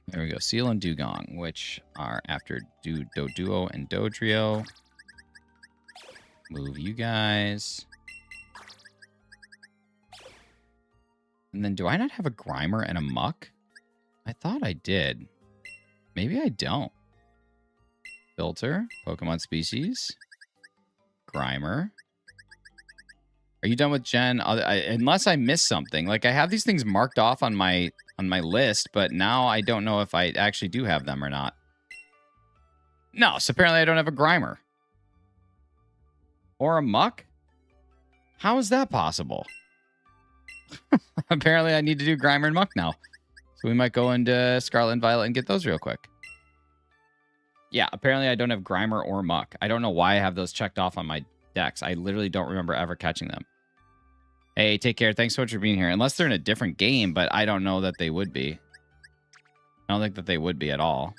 There we go. Seal and Dugong, which are after Doduo and Dodrio. Move you guys. And then do I not have a Grimer and a Muck? I thought I did. Maybe I don't. Filter. Pokemon species. Grimer. Are you done with Gen? Unless I missed something. Like, I have these things marked off on my list, but now I don't know if I actually do have them or not. No, so apparently I don't have a Grimer. Or a Muck? How is that possible? Apparently I need to do Grimer and Muck now. So we might go into Scarlet and Violet and get those real quick. Yeah, apparently I don't have Grimer or Muck. I don't know why I have those checked off on my decks. I literally don't remember ever catching them. Hey, take care. Thanks so much for being here. Unless they're in a different game, but I don't know that they would be. I don't think that they would be at all.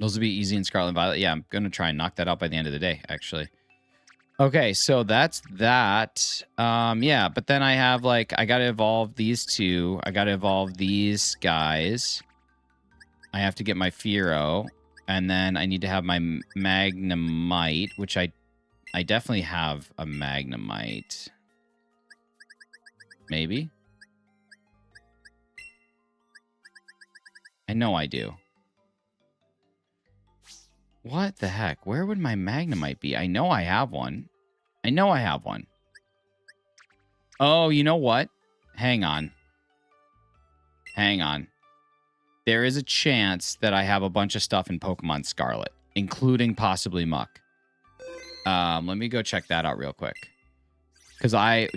Those would be easy in Scarlet and Violet. Yeah, I'm going to try and knock that out by the end of the day, actually. Okay, so that's that. Yeah, but then I have, like, I got to evolve these two. I got to evolve these guys. I have to get my Fearow. And then I need to have my Magnemite, which I definitely have a Magnemite. Maybe? I know I do. What the heck? Where would my Magnemite be? I know I have one. I know I have one. Oh, you know what? Hang on. Hang on. There is a chance that I have a bunch of stuff in Pokemon Scarlet, including possibly Muck. Let me go check that out real quick. Because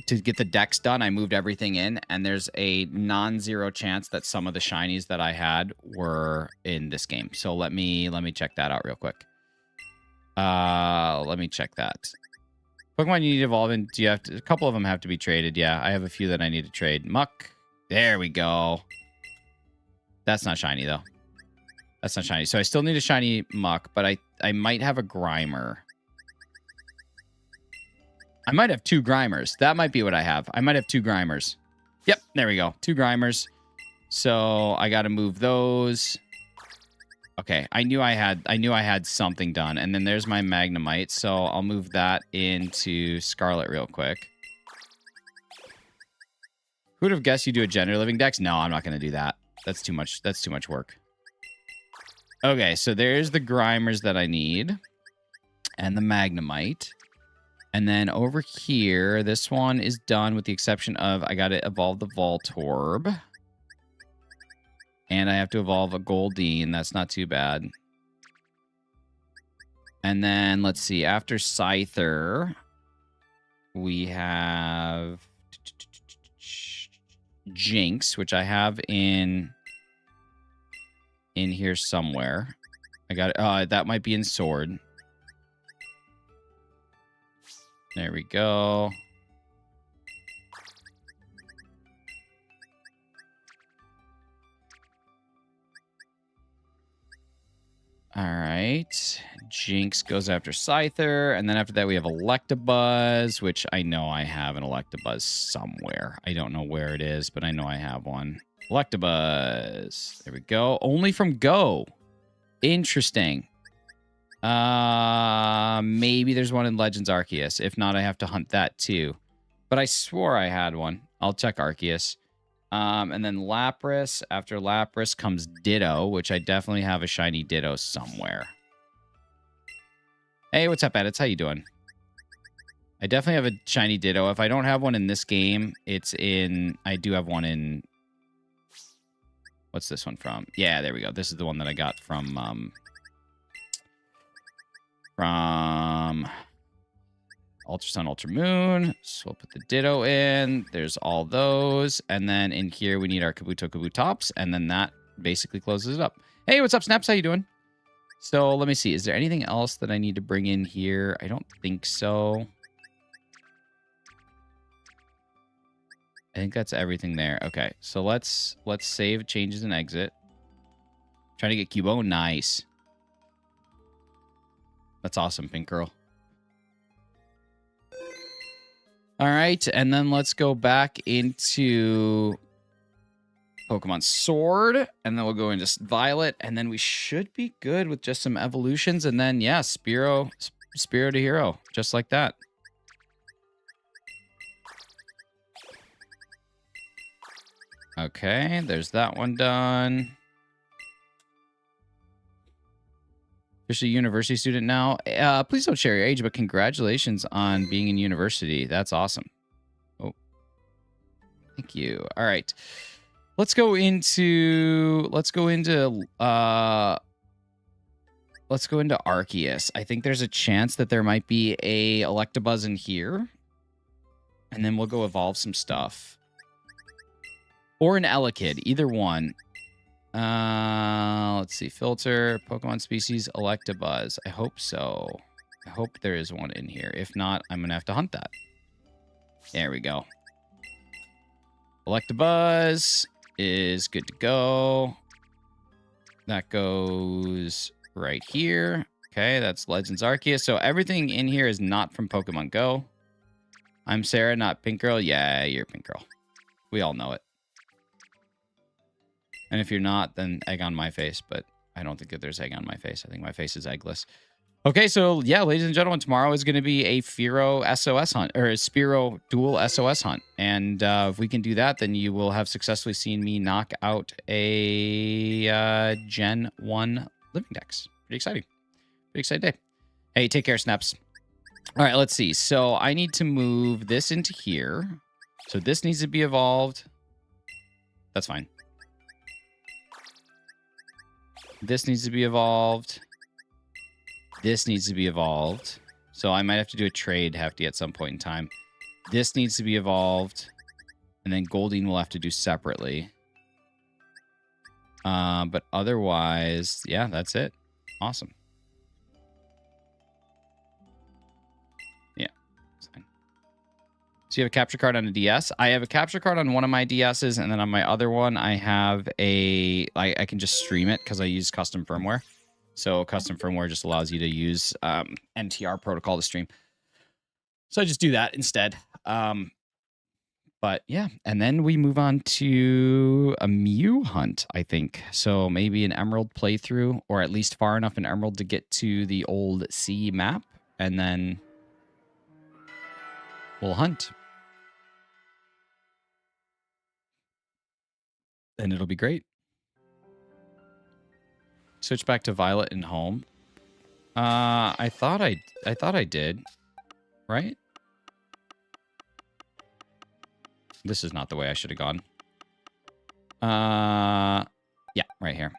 to get the decks done, I moved everything in, and there's a non-zero chance that some of the shinies that I had were in this game. So let me check that out real quick. Let me check that. Pokemon you need to evolve in, a couple of them have to be traded. Yeah, I have a few that I need to trade. Muck. There we go. That's not shiny, though. That's not shiny. So I still need a shiny Muck, but I might have a Grimer. I might have 2 Grimers. That might be what I have. I might have 2 Grimers. Yep, there we go. 2 Grimers. So I got to move those. Okay, I knew I had something done. And then there's my Magnemite. So I'll move that into Scarlet real quick. Who would have guessed you do a gender living dex? No, I'm not going to do that. That's too much. That's too much work. Okay, so there's the Grimers that I need. And the Magnemite. And then over here, this one is done with the exception of I got to evolve the Voltorb. And I have to evolve a Goldeen. That's not too bad. And then, let's see. After Scyther, we have Jinx, which I have in here somewhere. I got that might be in Sword. There we go. All right. Jinx goes after Scyther. And then after that, we have Electabuzz, which I know I have an Electabuzz somewhere. I don't know where it is, but I know I have one. Electabuzz. There we go. Only from Go. Interesting. Maybe there's one in Legends Arceus. If not, I have to hunt that too. But I swore I had one. I'll check Arceus. And then Lapras. After Lapras comes Ditto, which I definitely have a shiny Ditto somewhere. Hey, what's up, Edits? How you doing? I definitely have a shiny Ditto. If I don't have one in this game, it's in... I do have one in... What's this one from? Yeah, there we go. This is the one that I got from Ultra Sun, Ultra Moon. So we'll put the Ditto in. There's all those. And then in here, we need our Kabutops. And then that basically closes it up. Hey, what's up, Snaps? How you doing? So let me see. Is there anything else that I need to bring in here? I don't think so. I think that's everything there. Okay, so let's save changes and exit. Trying to get Cubo. Nice. That's awesome, Pink Girl. All right, and then let's go back into Pokemon Sword, and then we'll go into Violet, and then we should be good with just some evolutions, and then, yeah, Spearow to Hero, just like that. Okay, there's that one done. Officially a university student now. Please don't share your age, but congratulations on being in university. That's awesome. Oh, thank you. All right, let's go into Arceus. I think there's a chance that there might be a Electabuzz in here, and then we'll go evolve some stuff. Or an Elekid, either one. Let's see. Filter, Pokemon species, Electabuzz. I hope so. I hope there is one in here. If not, I'm going to have to hunt that. There we go. Electabuzz is good to go. That goes right here. Okay, that's Legends Arceus. So everything in here is not from Pokemon Go. I'm Sarah, not Pink Girl. Yeah, you're Pink Girl. We all know it. And if you're not, then egg on my face. But I don't think that there's egg on my face. I think my face is eggless. Okay, so yeah, ladies and gentlemen, tomorrow is going to be a Fearow SOS hunt, or a Spearow dual SOS hunt. And if we can do that, then you will have successfully seen me knock out a Gen 1 Living Dex. Pretty exciting. Pretty exciting day. Hey, take care, Snaps. All right, let's see. So I need to move this into here. So this needs to be evolved. That's fine. This needs to be evolved. This needs to be evolved. So I might have to do a trade hefty at some point in time. This needs to be evolved. And then Goldeen will have to do separately. But otherwise, yeah, that's it. Awesome. Yeah, it's fine. So you have a capture card on a DS. I have a capture card on one of my DSs, and then on my other one, I have I can just stream it because I use custom firmware. So custom firmware just allows you to use NTR protocol to stream. So I just do that instead. But yeah, and then we move on to a Mew hunt, I think. So maybe an Emerald playthrough, or at least far enough in Emerald to get to the old sea map, and then we'll hunt. And it'll be great. Switch back to Violet and Home. I thought I did, right? This is not the way I should have gone. Yeah, right here.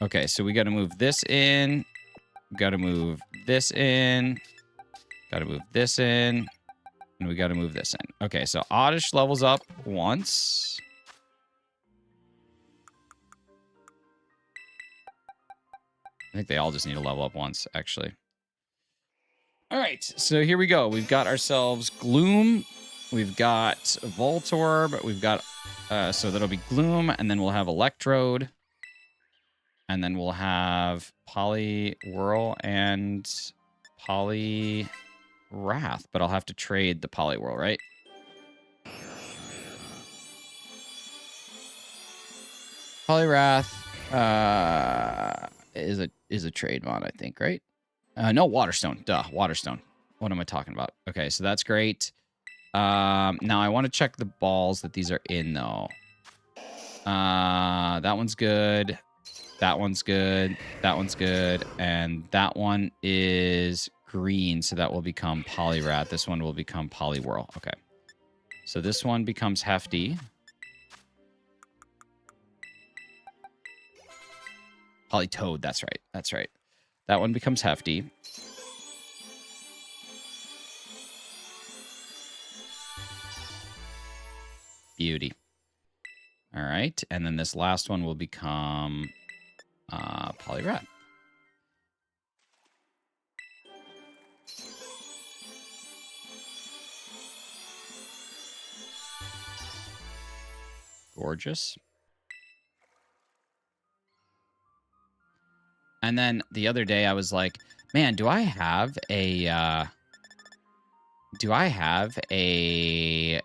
Okay, so we got to move this in. Got to move this in. Got to move this in. And we got to move this in. Okay, so Oddish levels up once. I think they all just need to level up once, actually. All right, so here we go. We've got ourselves Gloom. We've got Voltorb. We've got, so that'll be Gloom, and then we'll have Electrode. And then we'll have Poliwhirl and Poliwrath. But I'll have to trade the Poliwhirl, right? Poliwrath is a trade mod, I think, right? No, Waterstone. Duh, Waterstone. What am I talking about? Okay, so that's great. Now I want to check the balls that these are in, though. That one's good. That one's good. That one's good. And that one is green, so that will become Poliwrath. This one will become Poliwhirl. Okay. So this one becomes Hefty. Polytoad, that's right. That's right. That one becomes hefty. Beauty. All right. And then this last one will become Polyrat. Gorgeous. And then the other day I was like, man, do I have a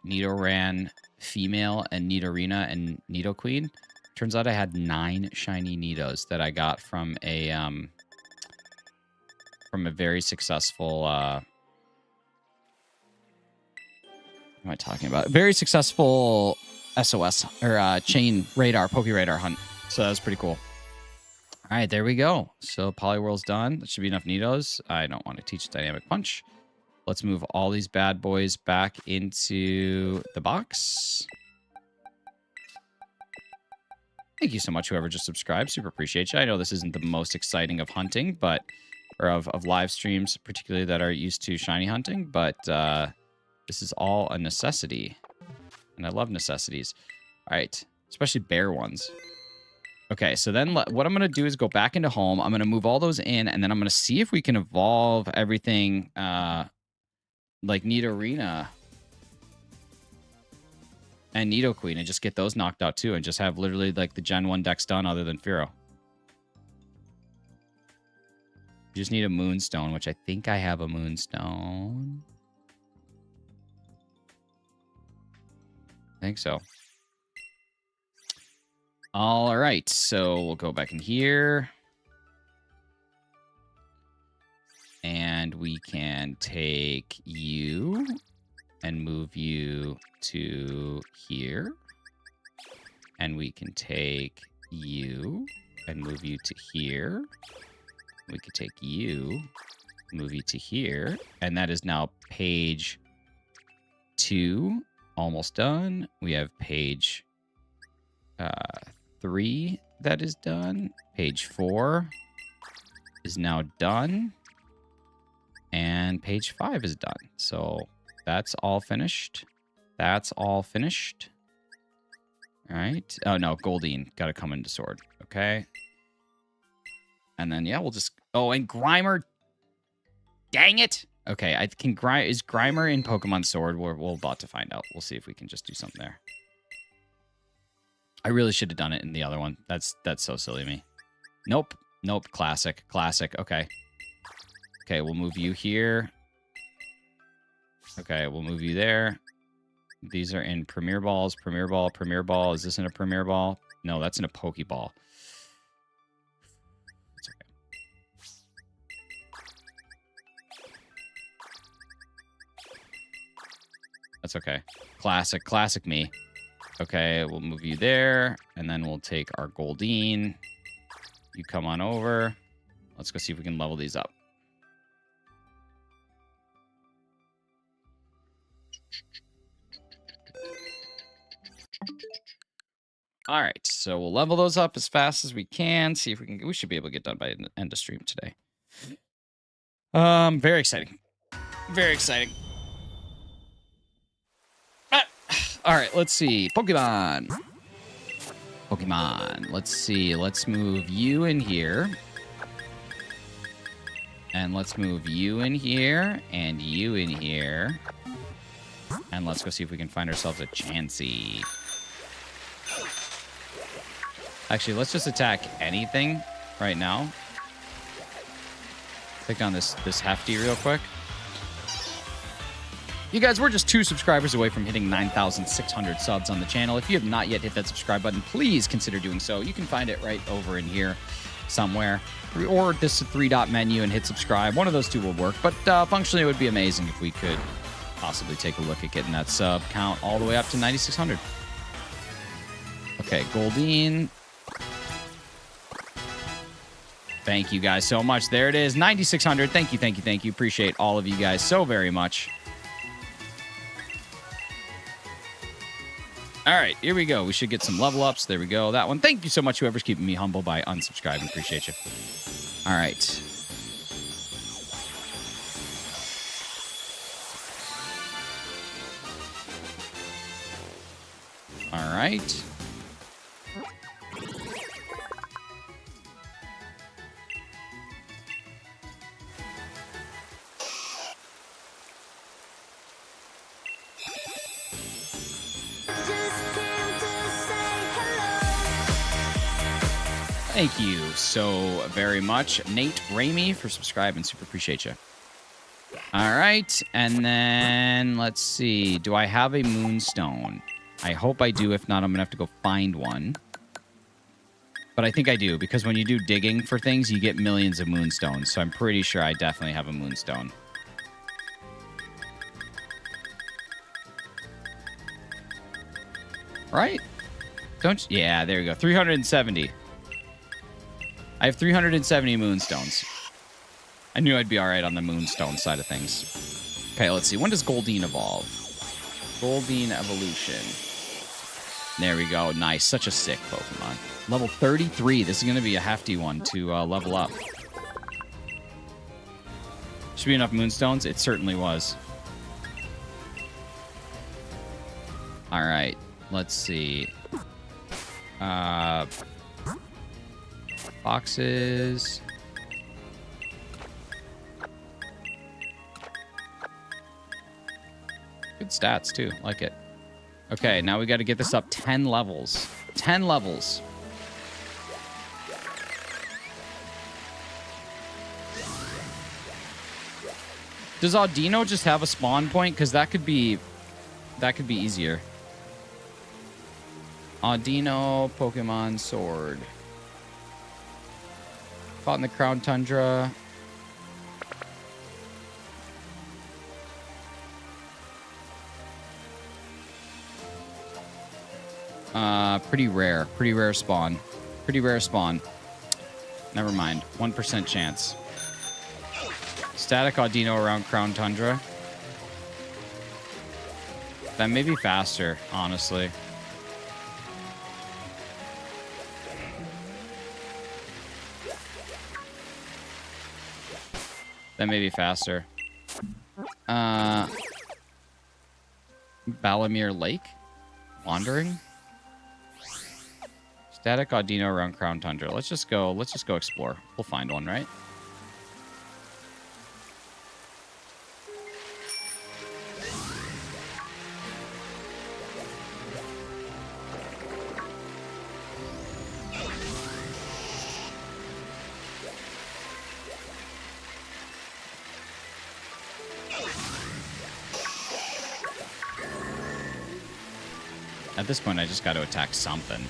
Nidoran female and Nidorina and Nidoqueen? Turns out I had 9 shiny Nidos that I got from a very successful what am I talking about? A very successful SOS or chain radar, Poke Radar hunt. So that was pretty cool. All right, there we go. So Poliwhirl's done. That should be enough Nidos. I don't want to teach Dynamic Punch. Let's move all these bad boys back into the box. Thank you so much, whoever just subscribed. Super appreciate you. I know this isn't the most exciting of hunting, but or of live streams, particularly that are used to shiny hunting, but this is all a necessity. And I love necessities. All right, especially bear ones. Okay, so then what I'm going to do is go back into home. I'm going to move all those in, and then I'm going to see if we can evolve everything like Nidorina and Nidoqueen and just get those knocked out too and just have literally like the Gen 1 decks done other than Fearow. You just need a Moonstone, which I think I have a Moonstone. I think so. All right, so we'll go back in here. And we can take you and move you to here. And we can take you and move you to here. We could take you, move you to here. And that is now page 2, almost done. We have page 3 that is done. Page 4 is now done. And page 5 is done. So that's all finished. That's all finished. All right. Oh, no. Goldeen. Got to come into Sword. Okay. And then, yeah, we'll just... Oh, and Grimer. Dang it. Okay. Is Grimer in Pokemon Sword? We're about to find out. We'll see if we can just do something there. I really should have done it in the other one. That's so silly of me. Nope. Nope. Classic. Classic. Okay. Okay, we'll move you here. Okay, we'll move you there. These are in Premier Balls. Premier Ball, Premier Ball. Is this in a Premier Ball? No, that's in a Pokeball. It's okay. That's okay. Classic, classic me. Okay, we'll move you there. And then we'll take our Goldeen. You come on over. Let's go see if we can level these up. All right, so we'll level those up as fast as we can. See if we can. We should be able to get done by the end of stream today. Very exciting. Very exciting. All right, let's see. Pokemon. Let's see. Let's move you in here. And let's move you in here. And you in here. And let's go see if we can find ourselves a Chansey. Actually, let's just attack anything right now. Take on this Hefty real quick. You guys, we're just 2 subscribers away from hitting 9,600 subs on the channel. If you have not yet hit that subscribe button, please consider doing so. You can find it right over in here somewhere. Or this 3-dot menu and hit subscribe. One of those 2 will work. But functionally, it would be amazing if we could possibly take a look at getting that sub count all the way up to 9,600. Okay, Goldeen. Thank you guys so much. There it is, 9,600. Thank you, thank you, thank you. Appreciate all of you guys so very much. All right, here we go. We should get some level ups. There we go. That one. Thank you so much, whoever's keeping me humble by unsubscribing. Appreciate you. All right. All right. Thank you so very much, Nate Ramey, for subscribing. Super appreciate you. All right, and then let's see. Do I have a moonstone? I hope I do. If not, I'm gonna have to go find one. But I think I do, because when you do digging for things, you get millions of moonstones. So I'm pretty sure I definitely have a moonstone. Right? Don't you? Yeah, there you go. 370. I have 370 moonstones. I knew I'd be all right on the moonstone side of things. Okay, let's see. When does Goldeen evolve? Goldeen evolution. There we go. Nice. Such a sick Pokemon. Level 33. This is going to be a hefty one to level up. Should be enough moonstones. It certainly was. All right. Let's see. Boxes. Good stats, too. Like it. Okay, now we got to get this up 10 levels. 10 levels. Does Audino just have a spawn point? Because that could be easier. Audino, Pokemon Sword. Fought in the Crown Tundra. Pretty rare. Pretty rare spawn. Pretty rare spawn. Never mind. 1% chance. Static Audino around Crown Tundra. That may be faster, honestly. That may be faster. Balamere Lake? Wandering? Static Audino around Crown Tundra. Let's just go explore. We'll find one, right? At this point, I just got to attack something.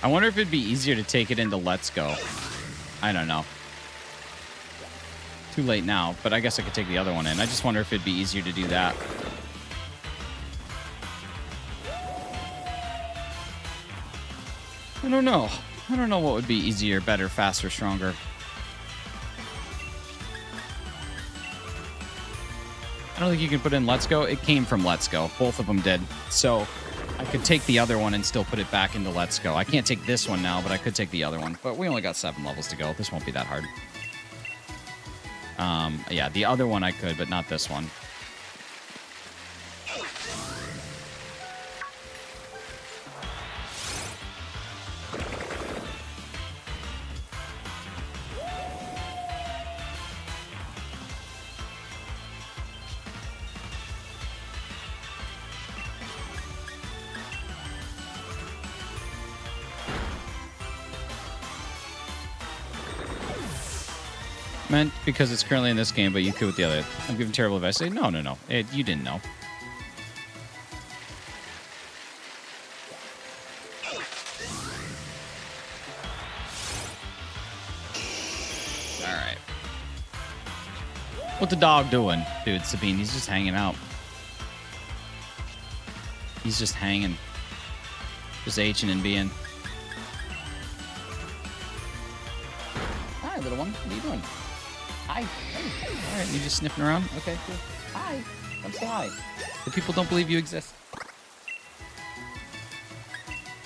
I wonder if it'd be easier to take it into Let's Go. I don't know. Too late now, but I guess I could take the other one in. I just wonder if it'd be easier to do that. I don't know. I don't know what would be easier, better, faster, stronger. I don't think you can put in Let's Go. It came from Let's Go. Both of them did. So I could take the other one and still put it back into Let's Go. I can't take this one now, but I could take the other one. But we only got 7 levels to go. This won't be that hard. Yeah, the other one I could, but not this one. Meant because it's currently in this game, but you could with the other. I'm giving terrible advice. Say, no. You didn't know. All right. What the dog doing? Dude, Sabine, he's just hanging out. He's just hanging. Just H'ing and being. little one. What are you doing? Hi. Hey. All right, you just sniffing around? Okay, cool. Hi. Come say hi. The people don't believe you exist.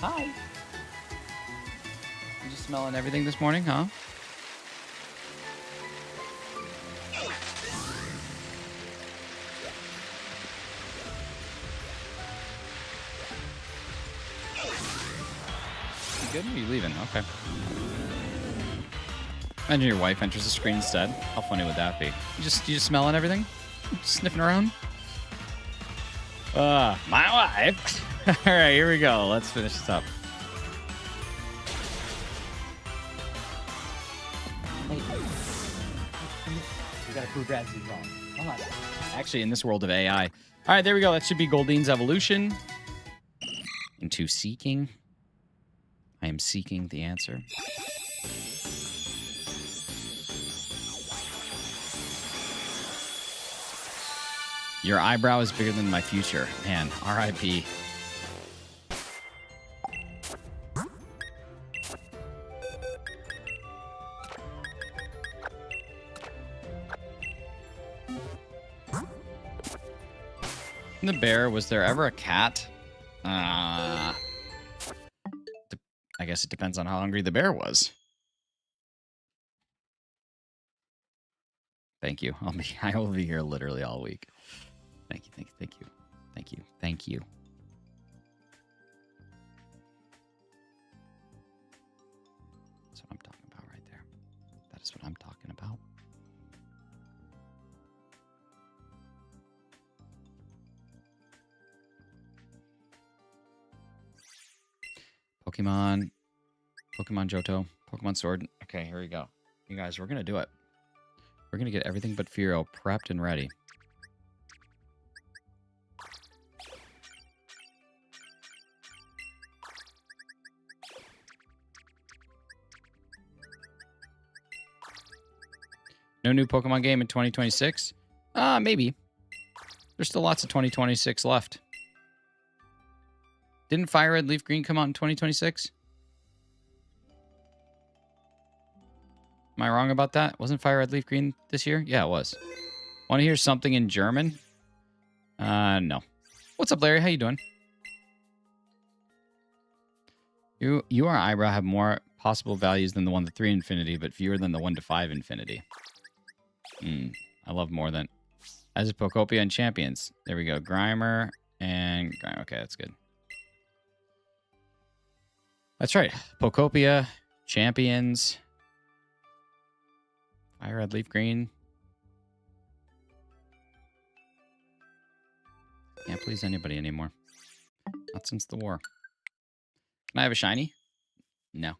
Hi. You just smelling everything this morning, huh? You good? Or are you leaving? Okay. Imagine your wife enters the screen instead. How funny would that be? You just smelling everything? Just sniffing around? My wife. All right, here we go. Let's finish this up. Hey. We gotta prove Rad's wrong. Come on. Actually, in this world of AI. All right, there we go. That should be Goldine's evolution into seeking. I am seeking the answer. Your eyebrow is bigger than my future. Man, R.I.P. The bear, was there ever a cat? I guess it depends on how hungry the bear was. Thank you. I will be here literally all week. Thank you, thank you, thank you. Thank you, thank you. That's what I'm talking about right there. That is what I'm talking about. Pokemon Johto, Pokemon Sword. Okay, here we go. You guys, we're going to do it. We're going to get everything but Fearow prepped and ready. No new Pokemon game in 2026? Maybe. There's still lots of 2026 left. Didn't Fire Red Leaf Green come out in 2026? Am I wrong about that? Wasn't Fire Red Leaf Green this year? Yeah, it was. Want to hear something in German? No. What's up, Larry? How you doing? Your eyebrow have more possible values than the 1 to 3 infinity, but fewer than the 1 to 5 infinity. I love more than... As a Pokopia and Champions. There we go. Grimer and... Okay, that's good. That's right. Pokopia, Champions... Fire Red Leaf Green. Can't please anybody anymore. Not since the war. Can I have a shiny? No.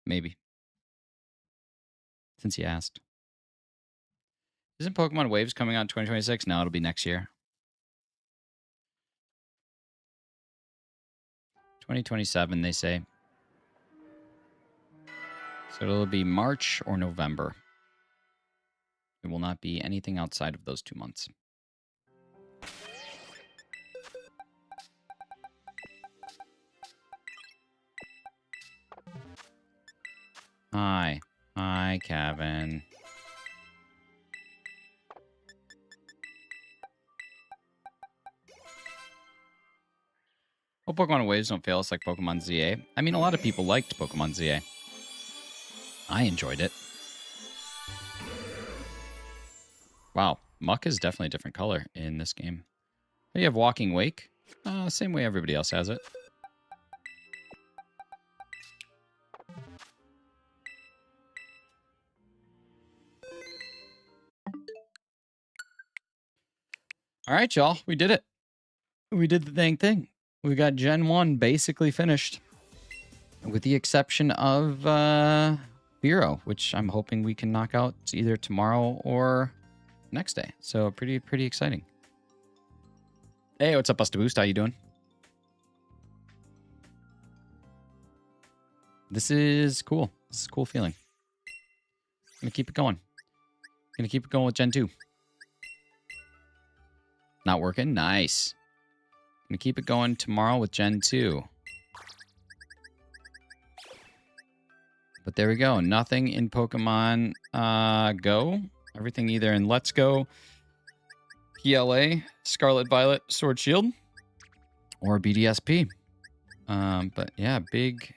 Maybe. Since you asked. Isn't Pokemon Waves coming out in 2026? No, it'll be next year. 2027, they say. So it'll be March or November. It will not be anything outside of those 2 months. Hi. Hi, Kevin. Hope Pokemon Waves don't fail us like Pokemon ZA. I mean, a lot of people liked Pokemon ZA. I enjoyed it. Wow, Muck is definitely a different color in this game. You have Walking Wake. Same way everybody else has it. All right, y'all. We did it. We did the dang thing. We got Gen 1 basically finished. With the exception of Fearow, which I'm hoping we can knock out either tomorrow or next day. So pretty exciting. Hey, what's up, Busta Boost? How you doing? This is cool. This is a cool feeling. Gonna keep it going. Gonna keep it going with Gen 2. Not working? Nice. Gonna keep it going tomorrow with Gen 2. But there we go. Nothing in Pokemon Go. Everything either in Let's Go, PLA, Scarlet Violet, Sword Shield, or BDSP. But yeah, big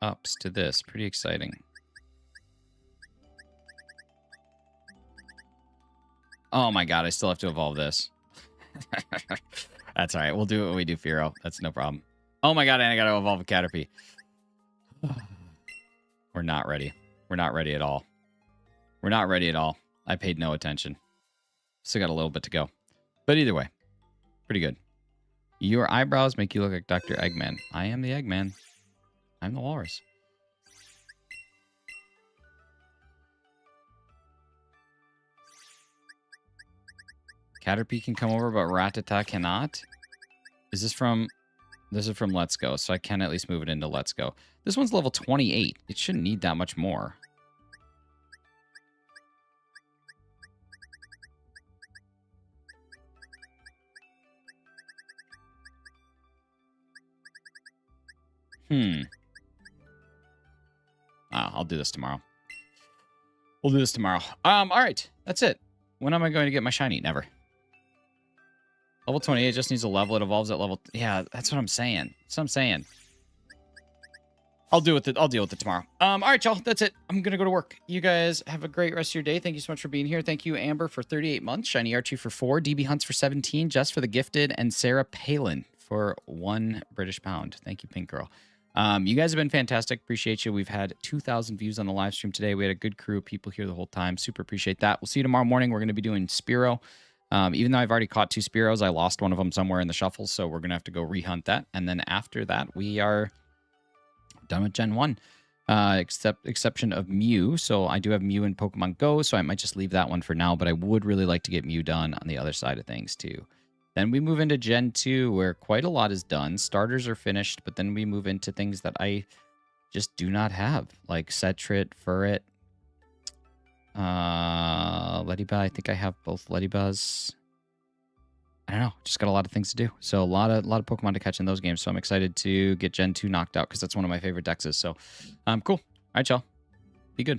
ups to this. Pretty exciting. Oh my god, I still have to evolve this. That's all right. We'll do what we do, Firo. That's no problem. Oh my god, and I got to evolve a Caterpie. We're not ready. We're not ready at all. We're not ready at all. I paid no attention. Still got a little bit to go. But either way, pretty good. Your eyebrows make you look like Dr. Eggman. I am the Eggman. I'm the walrus. Caterpie can come over, but Rattata cannot. Is this from... This is from Let's Go, so I can at least move it into Let's Go. This one's level 28. It shouldn't need that much more. I'll do this tomorrow. We'll do this tomorrow. All right. That's it. When am I going to get my shiny? Never. Level 28 just needs a level. It evolves at level... Yeah, that's what I'm saying. That's what I'm saying. I'll deal with it tomorrow. All right, y'all. That's it. I'm going to go to work. You guys have a great rest of your day. Thank you so much for being here. Thank you, Amber, for 38 months. Shiny Archie for 4. DB Hunts for 17. Jess for the gifted. And Sarah Palin for 1 British pound. Thank you, Pink Girl. You guys have been fantastic. Appreciate you. We've had 2,000 views on the live stream today. We had a good crew of people here the whole time. Super appreciate that. We'll see you tomorrow morning. We're going to be doing Spearow. Even though I've already caught 2 Spearows, I lost one of them somewhere in the shuffle, so we're going to have to go rehunt that. And then after that, we are done with Gen 1, exception of Mew. So I do have Mew in Pokemon Go, so I might just leave that one for now, but I would really like to get Mew done on the other side of things too. Then we move into Gen 2, where quite a lot is done. Starters are finished, but then we move into things that I just do not have, like Setrit, Furret, Leddyba. I think I have both Leddybas. I don't know. Just got a lot of things to do. So a lot of Pokemon to catch in those games. So I'm excited to get Gen 2 knocked out because that's one of my favorite dexes. So cool. All right, y'all. Be good.